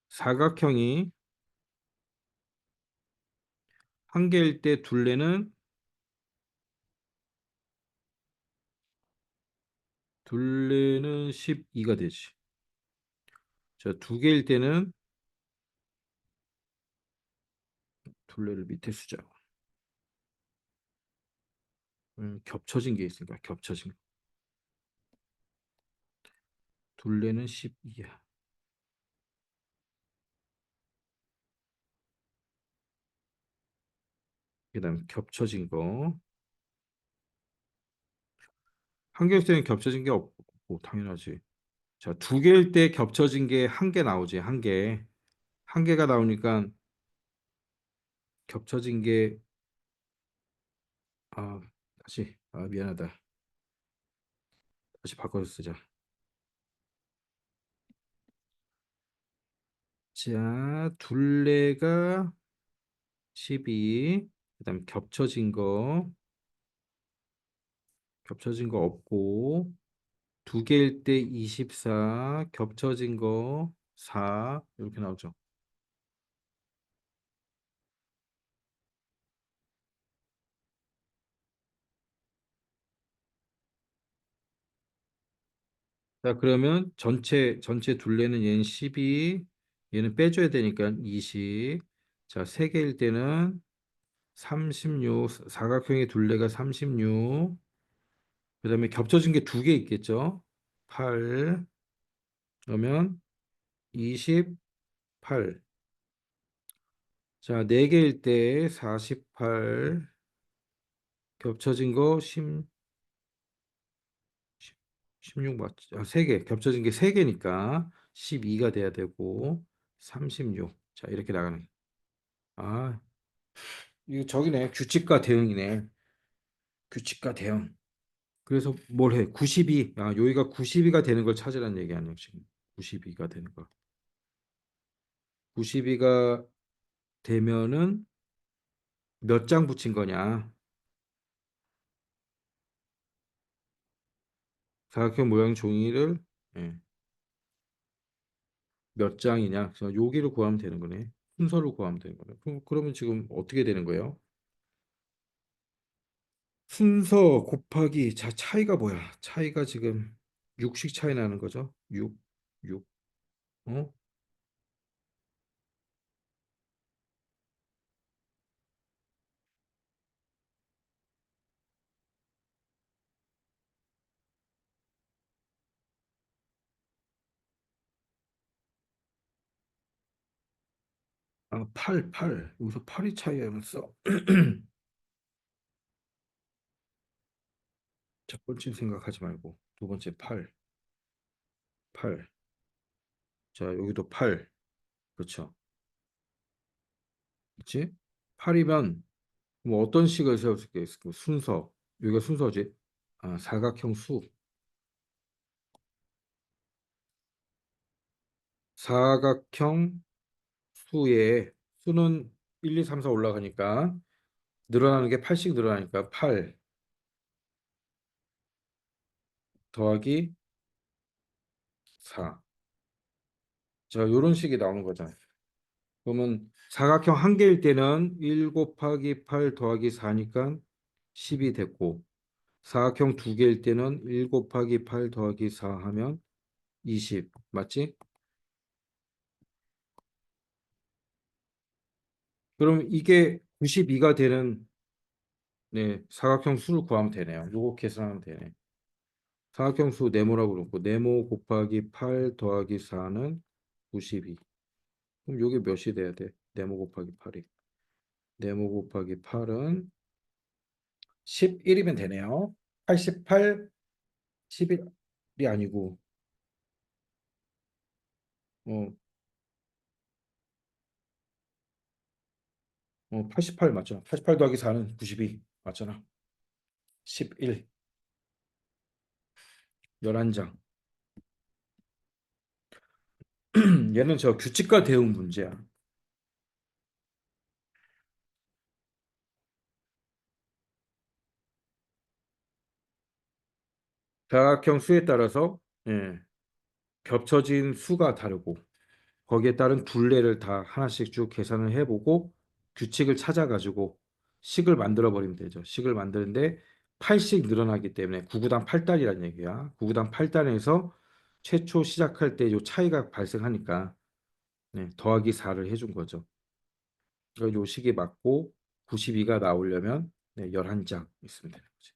사각형이 한 개일 때 둘레는 12가 되지. 자, 두 개일 때는 둘레를 밑에 쓰자. 겹쳐진 게 있으니까 겹쳐진 거. 둘레는 12야. 그다음 겹쳐진 거. 한 개일 때는 겹쳐진 게 없고 당연하지. 자, 두 개일 때 겹쳐진 게 한 개 나오지. 한 개. 한 개가 나오니까 겹쳐진 게 아, 다시. 미안하다. 다시 바꿔서 쓰자. 자, 둘레가 12. 그다음 겹쳐진 거 없고 두 개일 때 24, 겹쳐진 거 4 이렇게 나오죠. 자, 그러면 전체 둘레는 얘는 12, 얘는 빼줘야 되니까 20. 자, 세 개일 때는 36, 사각형의 둘레가 36. 그다음에 겹쳐진 게 두 개 있겠죠? 8. 그러면 28. 자, 네 개일 때 48. 겹쳐진 거 16 맞지? 세 개. 겹쳐진 게 세 개니까 12가 돼야 되고 36. 자, 이렇게 나가는. 아, 이거 저기네. 규칙과 대응이네. 규칙과 대응. 그래서 뭘 해? 92. 여기가 92가 되는 걸 찾으라는 얘기 아니야, 지금. 92가 되는 거. 92가 되면은 몇 장 붙인 거냐? 사각형 모양 종이를 예, 몇 장이냐? 그래서 여기를 구하면 되는 거네. 순서를 구하면 되는 거네. 그러면 지금 어떻게 되는 거예요? 순서 곱하기 자 차이가 뭐야? 차이가 지금 6씩 차이 나는 거죠? 6, 6. 어? 8, 8. 여기서 8이 차이하면서 첫 번째 생각하지 말고 두 번째 8, 8. 자, 여기도 8. 그렇죠? 그렇지? 8이면 뭐 어떤 식을 세울 수 있겠어? 순서. 여기가 순서지. 사각형 수. 사각형 수의 수는 1, 2, 3, 4 올라가니까 늘어나는 게 8씩 늘어나니까 8 더하기 4. 자, 요런 식이 나오는 거잖아요. 그러면 사각형 한 개일 때는 1 곱하기 8 더하기 4니까 10이 됐고 사각형 두 개일 때는 1 곱하기 8 더하기 4 하면 20. 맞지? 그럼 이게 92가 되는 네, 사각형 수를 구하면 되네요. 요거 계산하면 되네. 사각형 수 네모라고 그러고 네모 곱하기 8 더하기 4는 92. 그럼 요게 몇이 돼야 돼? 네모 곱하기 8이. 네모 곱하기 8은 11이면 되네요. 88, 11이 아니고 88 맞죠? 88 더하기 4는 92 맞잖아. 11, 11장. 얘는 저 규칙과 대응 문제야. 다각형 수에 따라서 예, 겹쳐진 수가 다르고 거기에 따른 둘레를 다 하나씩 쭉 계산을 해보고 규칙을 찾아가지고 식을 만들어 버리면 되죠. 식을 만드는데 8씩 늘어나기 때문에 9구당 8단이라는 얘기야. 9구당 8단에서 최초 시작할 때 요 차이가 발생하니까 네, 더하기 4를 해준 거죠. 그러니까 요 식이 맞고 92가 나오려면 네, 11장 있으면 되는 거지.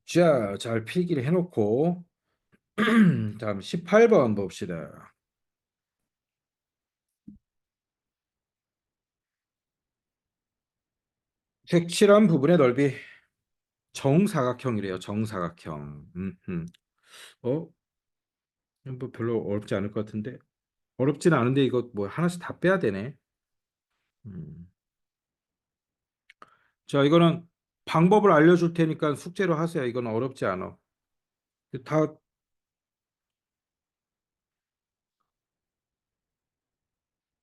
자, 잘 필기를 해놓고 다음 18번 봅시다. 색칠한 부분의 넓이 정사각형이래요. 정사각형. 어? 뭐 별로 어렵지 않을 것 같은데. 어렵진 않은데 이거 뭐 하나씩 다 빼야 되네. 음. 자, 이거는 방법을 알려줄 테니까 숙제로 하세요. 이건 어렵지 않아. 다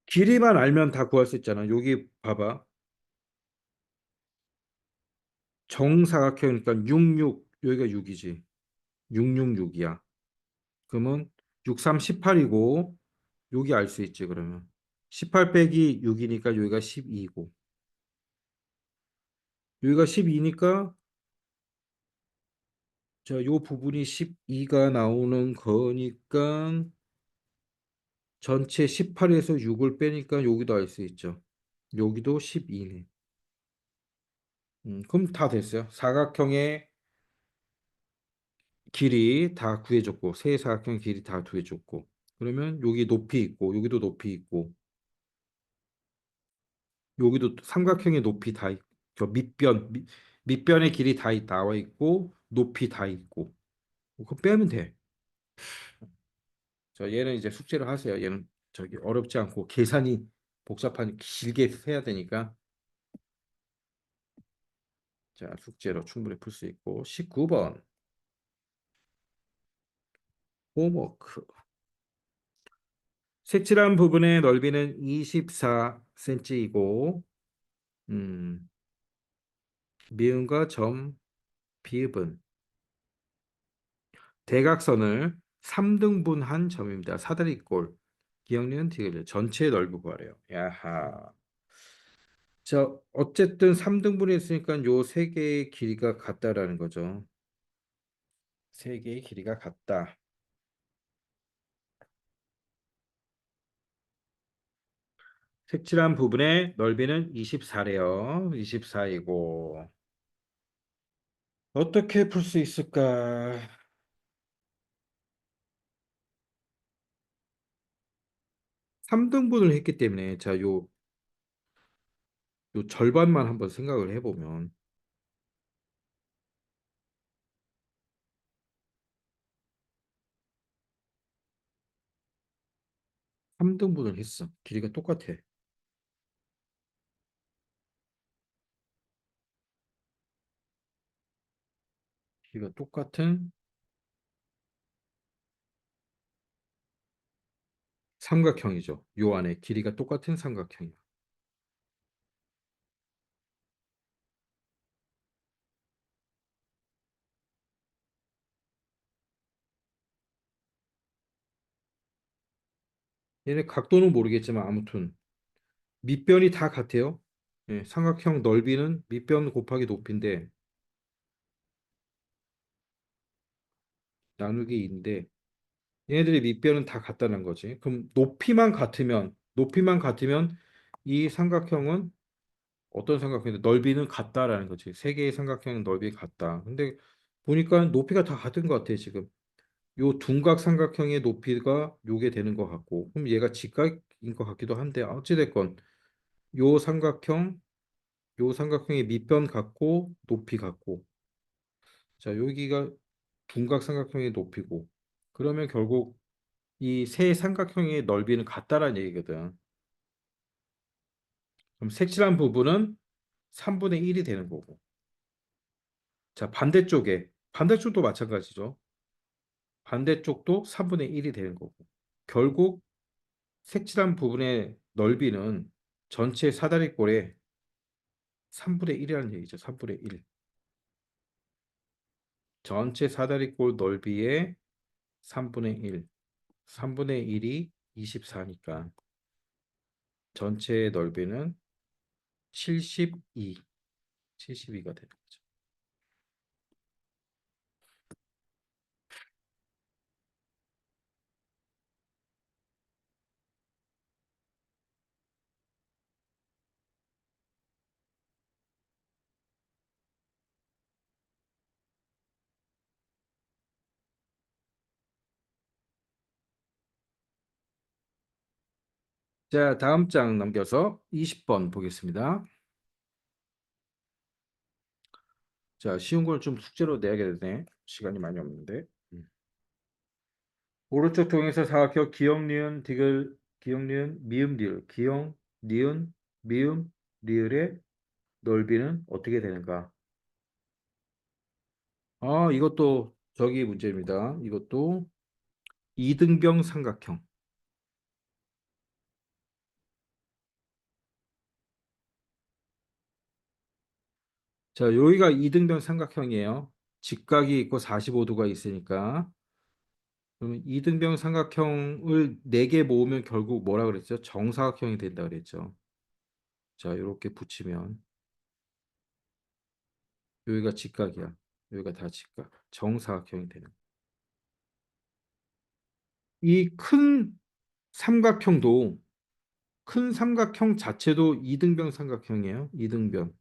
길이만 알면 다 구할 수 있잖아. 여기 봐봐. 정사각형이니까 66, 여기가 6이지. 666이야. 그러면 63, 18이고, 여기 알 수 있지, 그러면. 18 빼기 6이니까 여기가 12이고, 여기가 12니까, 자, 요 부분이 12가 나오는 거니까, 전체 18에서 6을 빼니까 여기도 알 수 있죠. 여기도 12네. 그럼 다 됐어요. 사각형의 길이 다 구해줬고, 세 사각형 길이 다 구해줬고, 그러면 여기 높이 있고, 여기도 높이 있고, 여기도 삼각형의 높이 다 있고, 저 밑변의 길이 다 나와 있고, 높이 다 있고, 그거 빼면 돼. 자, 얘는 이제 숙제를 하세요. 얘는 저기 어렵지 않고 계산이 복잡하니 길게 해야 되니까, 자, 숙제로 충분히 풀 수 있고, 19번 홈워크. 색칠한 부분의 넓이는 24cm이고, 음, 미음과 점, 비읍은 대각선을 3등분한 점입니다. 사다리꼴. 기억니은 디귿. 전체의 넓이 구하래요. 야하. 자, 어쨌든 3등분이 있으니까 요 세 개의 길이가 같다라는 거죠. 세 개의 길이가 같다. 색칠한 부분의 넓이는 24래요. 24이고. 어떻게 풀 수 있을까? 3등분을 했기 때문에 자, 요 절반만 한번 생각을 해보면 3등분을 했어. 길이가 똑같아. 길이가 똑같은 삼각형이죠. 요 안에 길이가 똑같은 삼각형이야. 얘네 각도는 모르겠지만 아무튼 밑변이 다 같아요. 예, 삼각형 넓이는 밑변 곱하기 높이인데 나누기 2인데 얘네들의 밑변은 다 같다는 거지. 그럼 높이만 같으면 이 삼각형은 어떤 삼각형인데 넓이는 같다라는 거지. 세 개의 삼각형은 넓이 같다. 근데 보니까 높이가 다 같은 것 같아, 지금. 요 둔각 삼각형의 높이가 요게 되는 것 같고, 그럼 얘가 직각인 것 같기도 한데, 어찌됐건 요 삼각형, 요 삼각형의 밑변 같고 높이 같고, 자, 여기가 둔각 삼각형의 높이고, 그러면 결국 이 세 삼각형의 넓이는 같다라는 얘기거든. 그럼 색칠한 부분은 3분의 1이 되는 거고. 자, 반대쪽도 마찬가지죠. 반대쪽도 3분의 1이 되는 거고. 결국 색칠한 부분의 넓이는 전체 사다리꼴의 3분의 1이라는 얘기죠. 3분의 1. 전체 사다리꼴 넓이의 3분의 1. 3분의 1이 24니까 전체의 넓이는 72. 72가 되는 거죠. 자, 다음 장 넘겨서 20번 보겠습니다. 자, 쉬운 걸 좀 숙제로 내야겠네. 시간이 많이 없는데. 오른쪽 통에서 사각형 기역, 니은, 디귿, 기역, 니은, 미음, 리을, 기역, 니은, 미음, 리을의 넓이는 어떻게 되는가? 아, 이것도 저기 문제입니다. 이것도 이등병 삼각형. 자, 여기가 이등병 삼각형이에요. 직각이 있고 45도가 있으니까. 그러면 이등병 삼각형을 4개 모으면 결국 뭐라 그랬죠? 정사각형이 된다 그랬죠. 자, 이렇게 붙이면 여기가 직각이야. 여기가 다 직각. 정사각형이 되는. 이 큰 삼각형도 큰 삼각형 자체도 이등변 삼각형이에요. 이등변.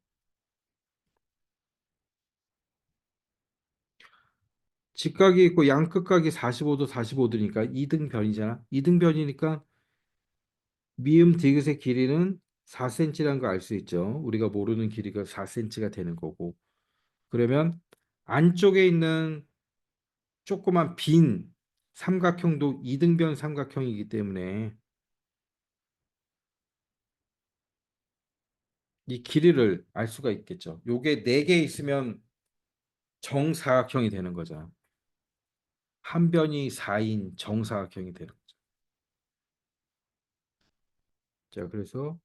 직각이 있고 양끝각이 45도 45도니까 이등변이잖아. 이등변이니까 미음 디귿의 길이는 4cm라는 거 알 수 있죠. 우리가 모르는 길이가 4cm가 되는 거고. 그러면 안쪽에 있는 조그만 빈 삼각형도 이등변 삼각형이기 때문에 이 길이를 알 수가 있겠죠. 요게 4개 있으면 정사각형이 되는 거죠. 한 변이 4인 정사각형이 되는 거죠. 자, 그래서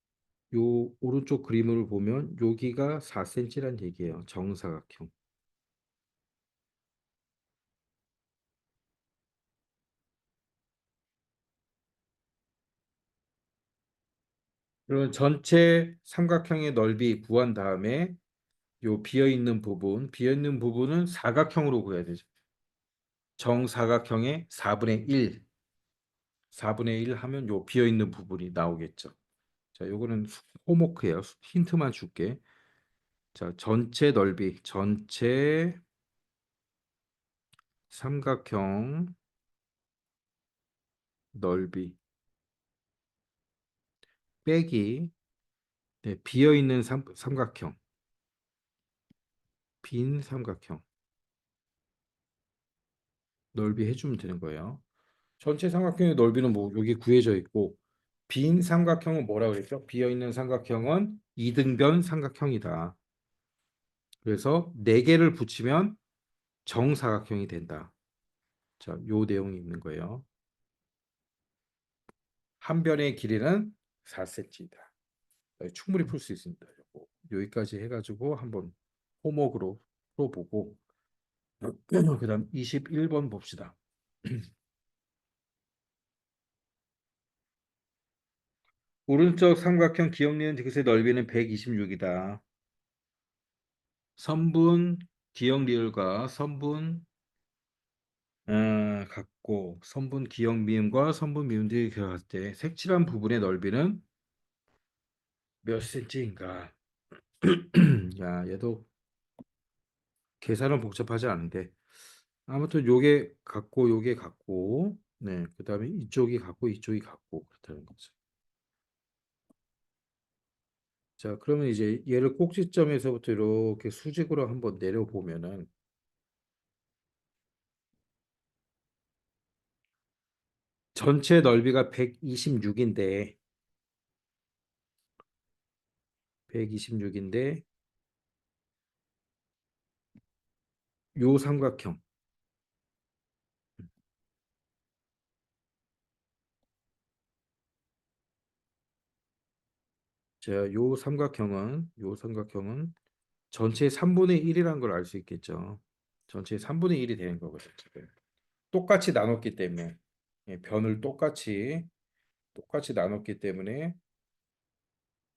요 오른쪽 그림을 보면 여기가 4cm란 얘기예요. 정사각형. 그러면 전체 삼각형의 넓이 구한 다음에 요 비어 있는 부분은 사각형으로 구해야 되죠. 정사각형의 4분의 1, 4분의 1 하면 요 비어 있는 부분이 나오겠죠. 자, 요거는 호모크예요. 힌트만 줄게. 자, 전체 넓이, 전체 삼각형 넓이 빼기 네, 비어 있는 삼각형, 빈 삼각형 넓이 해주면 되는 거예요. 전체 삼각형의 넓이는 뭐 여기 구해져 있고 빈 삼각형은 뭐라 그랬죠? 비어 있는 삼각형은 이등변 삼각형이다. 그래서 네 개를 붙이면 정사각형이 된다. 자, 요 내용이 있는 거예요. 한 변의 길이는 4cm이다. 충분히 풀 수 있습니다. 여기까지 해가지고 한번 호목으로 풀어보고 그다음 21번 봅시다. 오른쪽 삼각형 기역니은 디귿의 넓이는 126이다. 선분 기역리을과 선분 같고 선분 기역미음과 선분 미음들이 결합할 때 색칠한 부분의 넓이는 몇 cm인가? 야, 얘도 계산은 복잡하지 않은데 아무튼 요게 같고 요게 같고 네, 그다음에 이쪽이 같고 이쪽이 같고 그렇다는 거죠. 자, 그러면 이제 얘를 꼭지점에서부터 이렇게 수직으로 한번 내려보면은 전체 넓이가 126인데 126인데 요 삼각형 자, 요 삼각형은 전체 3분의 1이라는 걸 알 수 있겠죠. 전체 3분의 1이 되는 거거든요. 지금. 똑같이 나눴기 때문에 예, 변을 똑같이 나눴기 때문에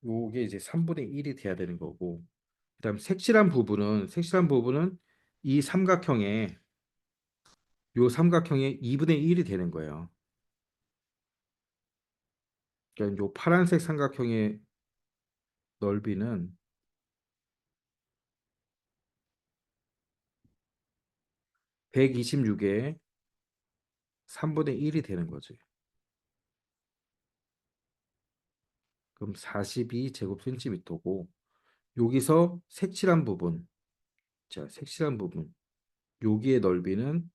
요게 이제 3분의 1이 돼야 되는 거고 그다음 색칠한 부분은 이 삼각형의 요 삼각형의 2분의 1이 되는 거예요. 그러니까 요 파란색 삼각형의 넓이는 126의 3분의 1이 되는 거지. 그럼 42 제곱센티미터고 여기서 색칠한 부분, 자, 색칠한 부분, 여기의 넓이는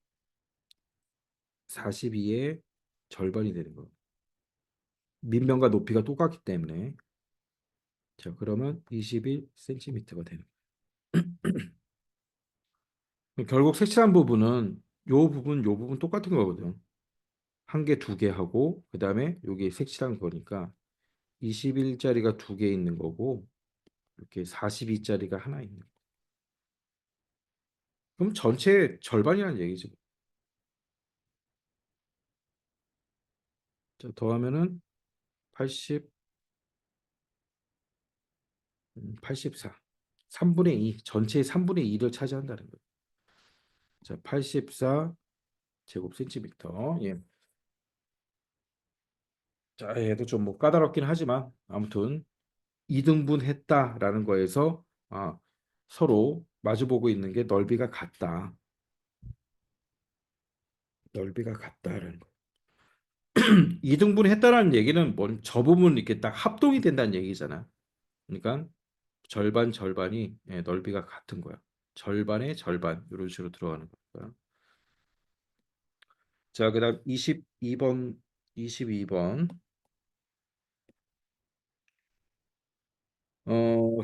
42의 절반이 되는 거예요. 밑면과 높이가 똑같기 때문에. 자, 그러면 21cm가 되는 거예요. 결국 색칠한 부분은 요 부분 똑같은 거거든. 한 개, 두 개 하고 그다음에 여기 색칠한 거니까 21짜리가 두 개 있는 거고 이렇게 42짜리가 하나 있는 거. 그럼 전체 절반이라는 얘기죠. 자, 더하면은 80, 84. 3분의 2, 전체의 3분의 2를 차지한다는 거예요. 자, 84 제곱센티미터. 예. 자, 얘도 좀 뭐 까다롭긴 하지만 아무튼 이등분했다라는 거에서 서로 마주보고 있는 게 넓이가 같다. 넓이가 같다라는 거. 이등분했다라는 얘기는 저 부분 이렇게 딱 합동이 된다는 얘기잖아. 그러니까 절반 절반이 넓이가 같은 거야. 절반의 절반 이런 식으로 들어가는 거야. 자, 그다음 22번 22번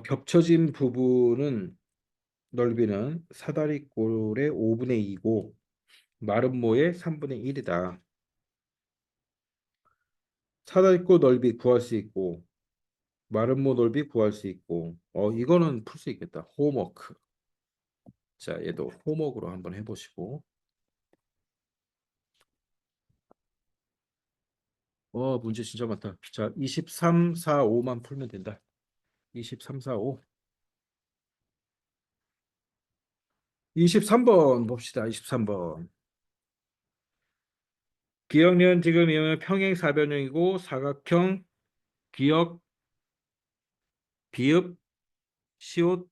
겹쳐진 부분은 넓이는 사다리꼴의 5분의 2고 마른 모의 3분의 1이다. 사다리꼴 넓이 구할 수 있고 마른 모 넓이 구할 수 있고 이거는 풀 수 있겠다. 홈워크. 자, 얘도 홈워크로 한번 해보시고 문제 진짜 많다. 자, 23, 4, 5만 풀면 된다. 23, 4, 5. 23번 봅시다. 23번. 기억니은 지금 이은 평행 사변형이고 사각형 기역 비읍 시옷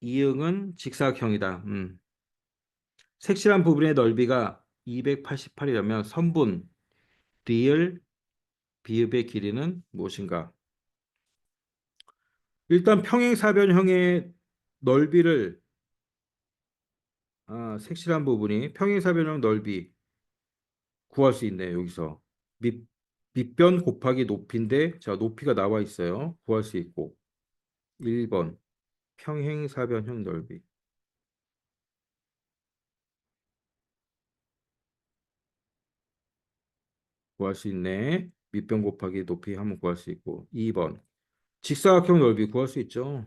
이응은 직사각형이다. 색칠한 부분의 넓이가 288이라면 선분 리을 비읍의 길이는 무엇인가? 일단 평행사변형의 넓이를 색칠한 부분이 평행사변형 넓이 구할 수 있네요. 여기서 밑 밑변 곱하기 높이인데 자 높이가 나와 있어요. 구할 수 있고 1번 평행사변형 넓이 구할 수 있네. 밑변 곱하기 높이 한번 구할 수 있고 2번 직사각형 넓이 구할 수 있죠.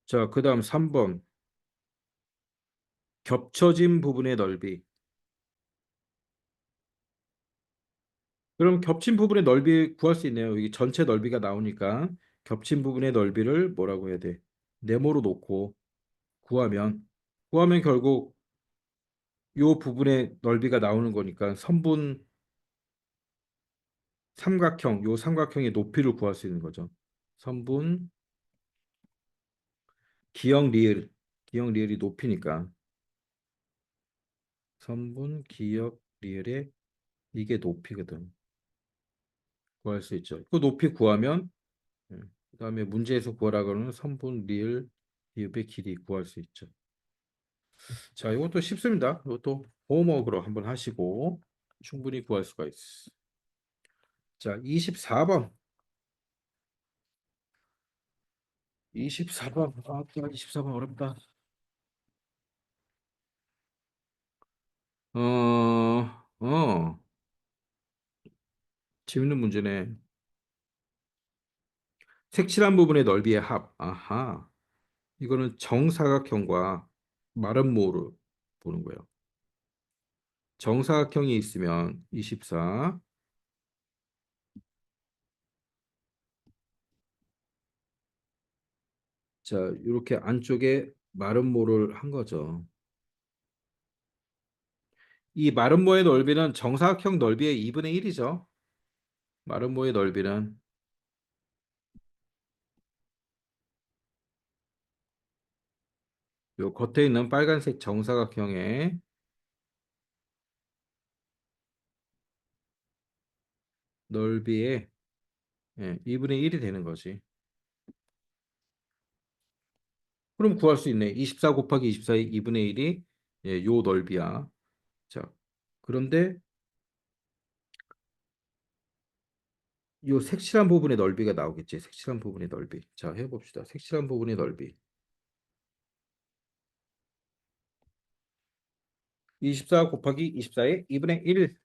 자, 그다음 3번 겹쳐진 부분의 넓이. 그럼 겹친 부분의 넓이 구할 수 있네요. 여기 전체 넓이가 나오니까 겹친 부분의 넓이를 뭐라고 해야 돼? 네모로 놓고 구하면 결국 요 부분의 넓이가 나오는 거니까 선분 삼각형 요 삼각형의 높이를 구할 수 있는 거죠. 선분 기역 리을이 높이니까 선분 기역 리을의 이게 높이거든. 구할 수 있죠. 그 높이 구하면 그다음에 문제에서 구하라 그러는 선분 리을 비읍의 길이 구할 수 있죠. 자, 이것도 쉽습니다. 이것도 홈워크로 한번 하시고 충분히 구할 수가 있어. 자, 24번. 24번. 24번 어렵다. 재밌는 문제네. 색칠한 부분의 넓이의 합. 아하. 이거는 정사각형과 마른 모를 보는 거예요. 정사각형이 있으면 24. 자, 이렇게 안쪽에 마른 모를 한 거죠. 이 마른 모의 넓이는 정사각형 넓이의 2분의 1이죠. 마른 모의 넓이는 요 겉에 있는 빨간색 정사각형의 넓이의 2분의 1이 되는 거지. 그럼 구할 수 있네. 24 곱하기 24의 2분의 1이 요 넓이야. 자, 그런데 요 색칠한 부분의 넓이가 나오겠지. 색칠한 부분의 넓이. 자, 해봅시다. 색칠한 부분의 넓이. 24 곱하기 24의 2분의 1.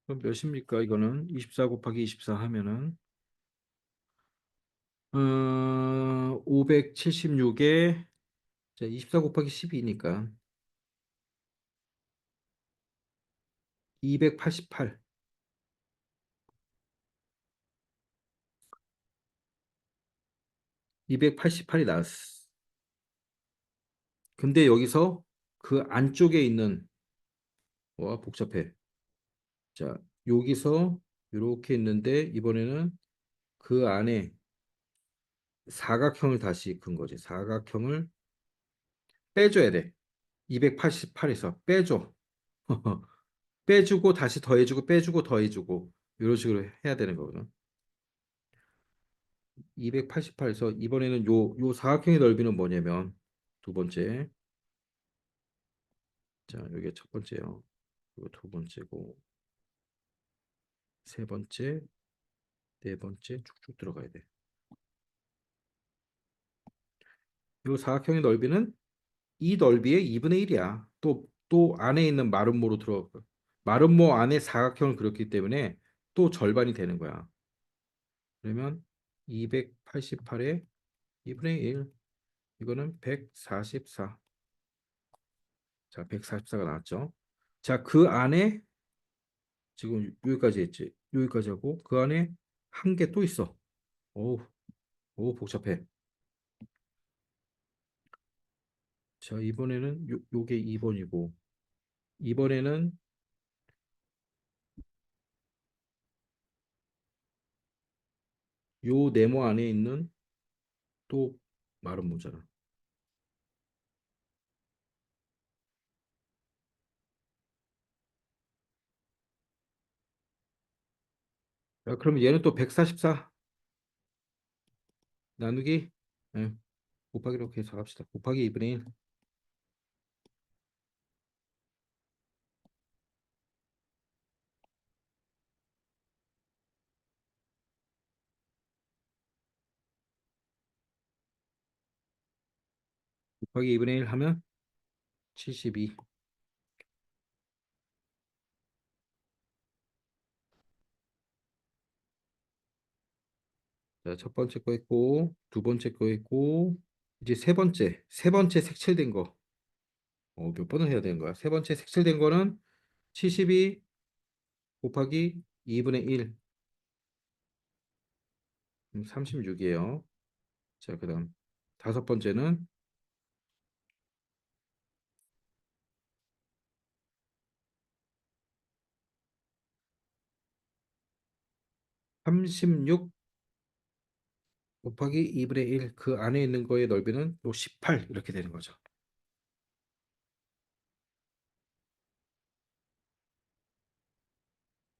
그럼 몇입니까? 이거는 24 곱하기 24 하면은 576에 24 곱하기 12니까 288. 288이 나왔어. 근데 여기서 그 안쪽에 있는 와 복잡해. 자, 여기서 이렇게 있는데 이번에는 그 안에 사각형을 다시 큰 거지. 사각형을 빼줘야 돼. 288에서 빼줘. 빼주고 다시 더해주고 빼주고 더해주고 이런 식으로 해야 되는 거거든. 288에서 이번에는 요 사각형의 넓이는 뭐냐면 두 번째. 자, 여기 첫 번째요. 그리고 두 번째고 세 번째, 네 번째 쭉쭉 들어가야 돼. 요 사각형의 넓이는 이 넓이의 2분의 1이야. 또 안에 있는 마름모로 들어가. 마름모 안에 사각형을 그렸기 때문에 또 절반이 되는 거야. 그러면 288의 2분의 1. 이거는 144. 자, 144가 나왔죠. 자, 그 안에 지금 여기까지 했지. 여기까지 하고 그 안에 한 개 또 있어. 오, 오 복잡해. 자, 이번에는 요게 2번이고 이번에는 요 네모 안에 있는 또 마름모잖아. 자, 그럼 얘는 또 144 나누기 예, 곱하기로 해서 합시다. 곱하기 2분의 1 곱하기 2분의 1 하면 72. 자, 첫 번째 거 했고 두 번째 거 했고 이제 세 번째 색칠된 거. 몇 번을 해야 되는 거야? 세 번째 색칠된 거는 72 곱하기 2분의 1 36이에요. 자, 그다음 다섯 번째는 36 곱하기 2분의 1 그 안에 있는 거의 넓이는 요 18 이렇게 되는 거죠.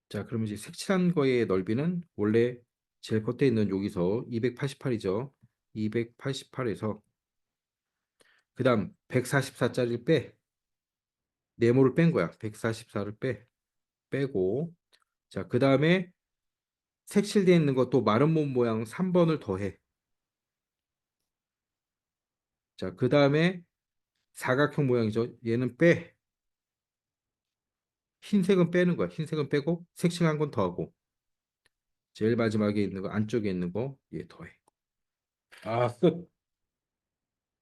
자, 그러면 이제 색칠한 거의 넓이는 원래 제일 겉에 있는 여기서 288이죠. 288에서 그다음 144짜리를 네모를 뺀 거야. 144를 빼고 자, 그다음에 색칠되어 있는 것도 마른 몸 모양 3번을 더해. 자, 그다음에 사각형 모양이죠. 얘는 빼. 흰색은 빼는 거야. 흰색은 빼고 색칠한 건 더하고 제일 마지막에 있는 거 안쪽에 있는 거 얘 더해. 아, 끝.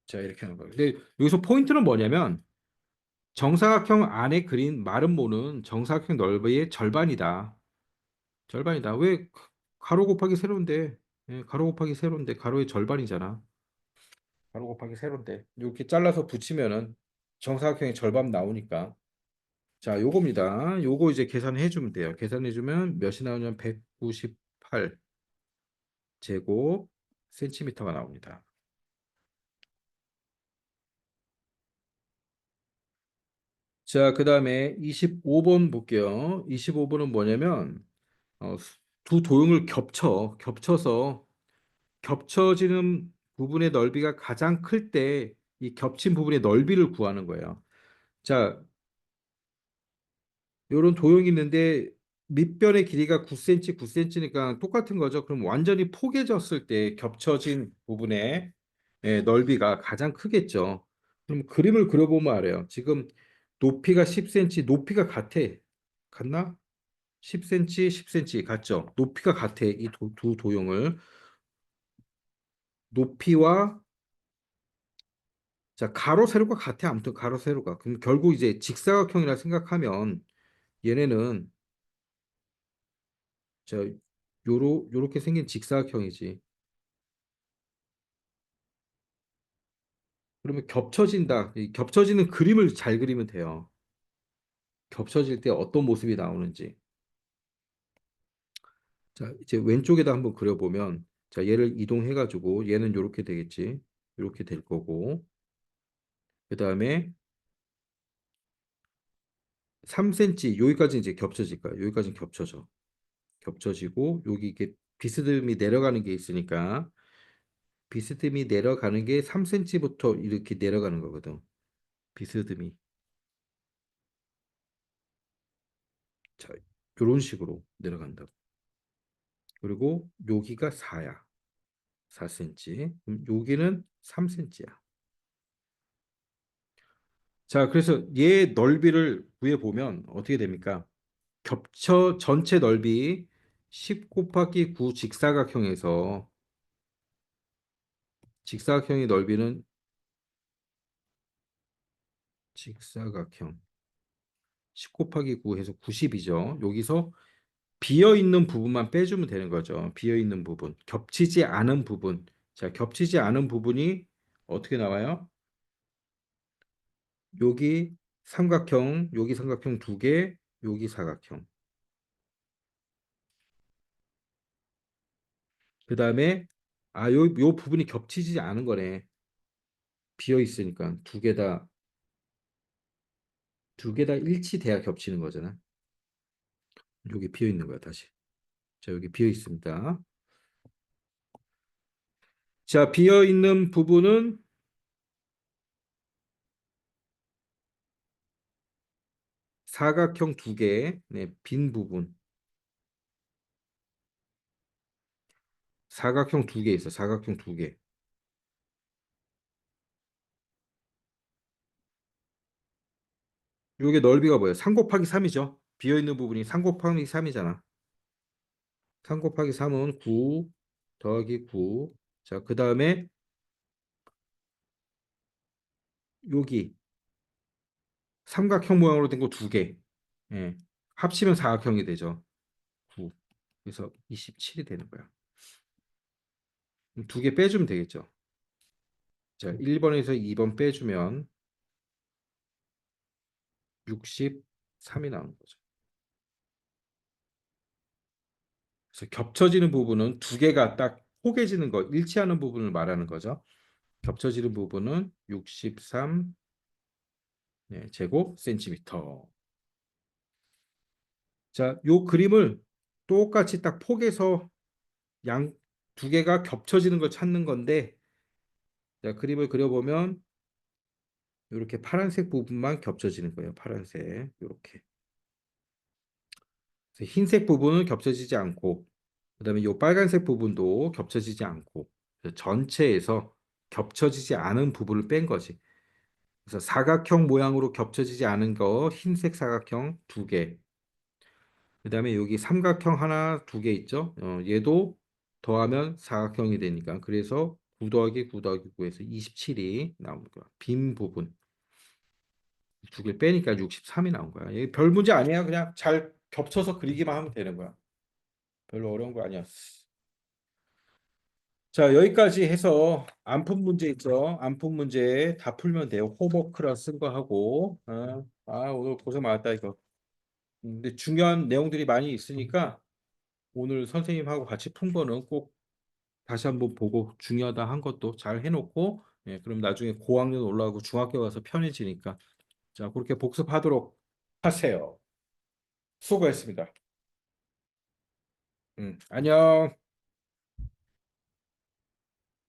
자, 이렇게 하는 거야. 근데 여기서 포인트는 뭐냐면 정사각형 안에 그린 마른 모는 정사각형 넓이의 절반이다. 절반이다. 왜 가로 곱하기 세로인데? 가로 곱하기 세로인데 가로의 절반이잖아. 가로 곱하기 세로인데 이렇게 잘라서 붙이면은 정사각형의 절반 나오니까. 자, 요겁니다. 요거 이제 계산해 주면 돼요. 계산해 주면 몇이 나오냐면 198 제곱 센티미터가 나옵니다. 자, 그다음에 25번 볼게요. 25번은 뭐냐면 두 도형을 겹쳐서 겹쳐지는 부분의 넓이가 가장 클 때 이 겹친 부분의 넓이를 구하는 거예요. 자, 요런 도형이 있는데 밑변의 길이가 9cm, 9cm니까 똑같은 거죠. 그럼 완전히 포개졌을 때 겹쳐진 부분의 넓이가 가장 크겠죠. 그럼 그림을 그려보면 알아요. 지금 높이가 10cm, 높이가 같아. 같나? 10cm, 10cm 같죠? 높이가 같아. 이 두 도형을. 높이와 자, 가로 세로가 같아. 아무튼 가로 세로가. 그럼 결국 이제 직사각형이라 생각하면 얘네는 자, 요렇게 생긴 직사각형이지. 그러면 겹쳐진다. 이 겹쳐지는 그림을 잘 그리면 돼요. 겹쳐질 때 어떤 모습이 나오는지. 자, 이제 왼쪽에다 한번 그려보면, 자, 얘를 이동해가지고 얘는 요렇게 되겠지. 요렇게 될 거고. 그 다음에 3cm, 여기까지 이제 겹쳐질 거야. 여기까지는 겹쳐져. 겹쳐지고, 여기 이게 비스듬히 내려가는 게 있으니까, 비스듬히 내려가는 게 3cm부터 이렇게 내려가는 거거든. 비스듬히. 자, 요런 식으로 내려간다고. 그리고 여기가 4야. 4cm. 그럼 여기는 3cm야. 자, 그래서 얘 넓이를 구해 보면 어떻게 됩니까? 겹쳐 전체 넓이 10 곱하기 9 직사각형에서 직사각형의 넓이는 직사각형 10 곱하기 9 해서 90이죠. 여기서 비어 있는 부분만 빼주면 되는 거죠. 비어 있는 부분, 겹치지 않은 부분. 자, 겹치지 않은 부분이 어떻게 나와요? 여기 삼각형, 여기 삼각형 두 개, 여기 사각형. 그 다음에 요 부분이 겹치지 않은 거네. 비어 있으니까 두 개 다 일치돼야 겹치는 거잖아. 여기 비어 있는 거야, 다시. 자, 여기 비어 있습니다. 자, 비어 있는 부분은 사각형 두 개, 네, 빈 부분. 사각형 두 개 있어, 사각형 두 개. 요게 넓이가 뭐예요? 3 곱하기 3이죠. 비어 있는 부분이 3 곱하기 3이잖아. 3 곱하기 3은 9 더하기 9. 자, 그 다음에 여기 삼각형 모양으로 된 거 두 개. 예. 합치면 사각형이 되죠. 9. 그래서 27이 되는 거야. 두 개 빼주면 되겠죠. 자, 1번에서 2번 빼주면 63이 나오는 거죠. 그래서 겹쳐지는 부분은 두 개가 딱 포개지는 거, 일치하는 부분을 말하는 거죠. 겹쳐지는 부분은 63 네, 제곱 센티미터. 자, 요 그림을 똑같이 딱 포개서 양 두 개가 겹쳐지는 걸 찾는 건데, 자, 그림을 그려보면 이렇게 파란색 부분만 겹쳐지는 거예요. 파란색 이렇게. 그래서 흰색 부분은 겹쳐지지 않고, 그다음에 이 빨간색 부분도 겹쳐지지 않고, 그래서 전체에서 겹쳐지지 않은 부분을 뺀 거지. 그래서 사각형 모양으로 겹쳐지지 않은 거 흰색 사각형 두 개. 그다음에 여기 삼각형 하나 두 개 있죠. 얘도 더하면 사각형이 되니까 그래서 9 더하기 9 더하기 9에서 27이 나온 거야. 빈 부분 두 개 빼니까 63이 나온 거야. 이게 별 문제 아니야. 그냥 잘 겹쳐서 그리기만 하면 되는 거야. 별로 어려운 거 아니야. 자, 여기까지 해서 안푼 문제 있죠. 안푼 문제 다 풀면 돼요. 호버크라 쓴 거 하고. 오늘 고생 많았다 이거. 근데 중요한 내용들이 많이 있으니까 오늘 선생님하고 같이 푼 거는 꼭 다시 한번 보고 중요하다 한 것도 잘 해놓고 그럼 나중에 고학년 올라가고 중학교 가서 편해지니까 자, 그렇게 복습하도록 하세요. 수고했습니다. 안녕.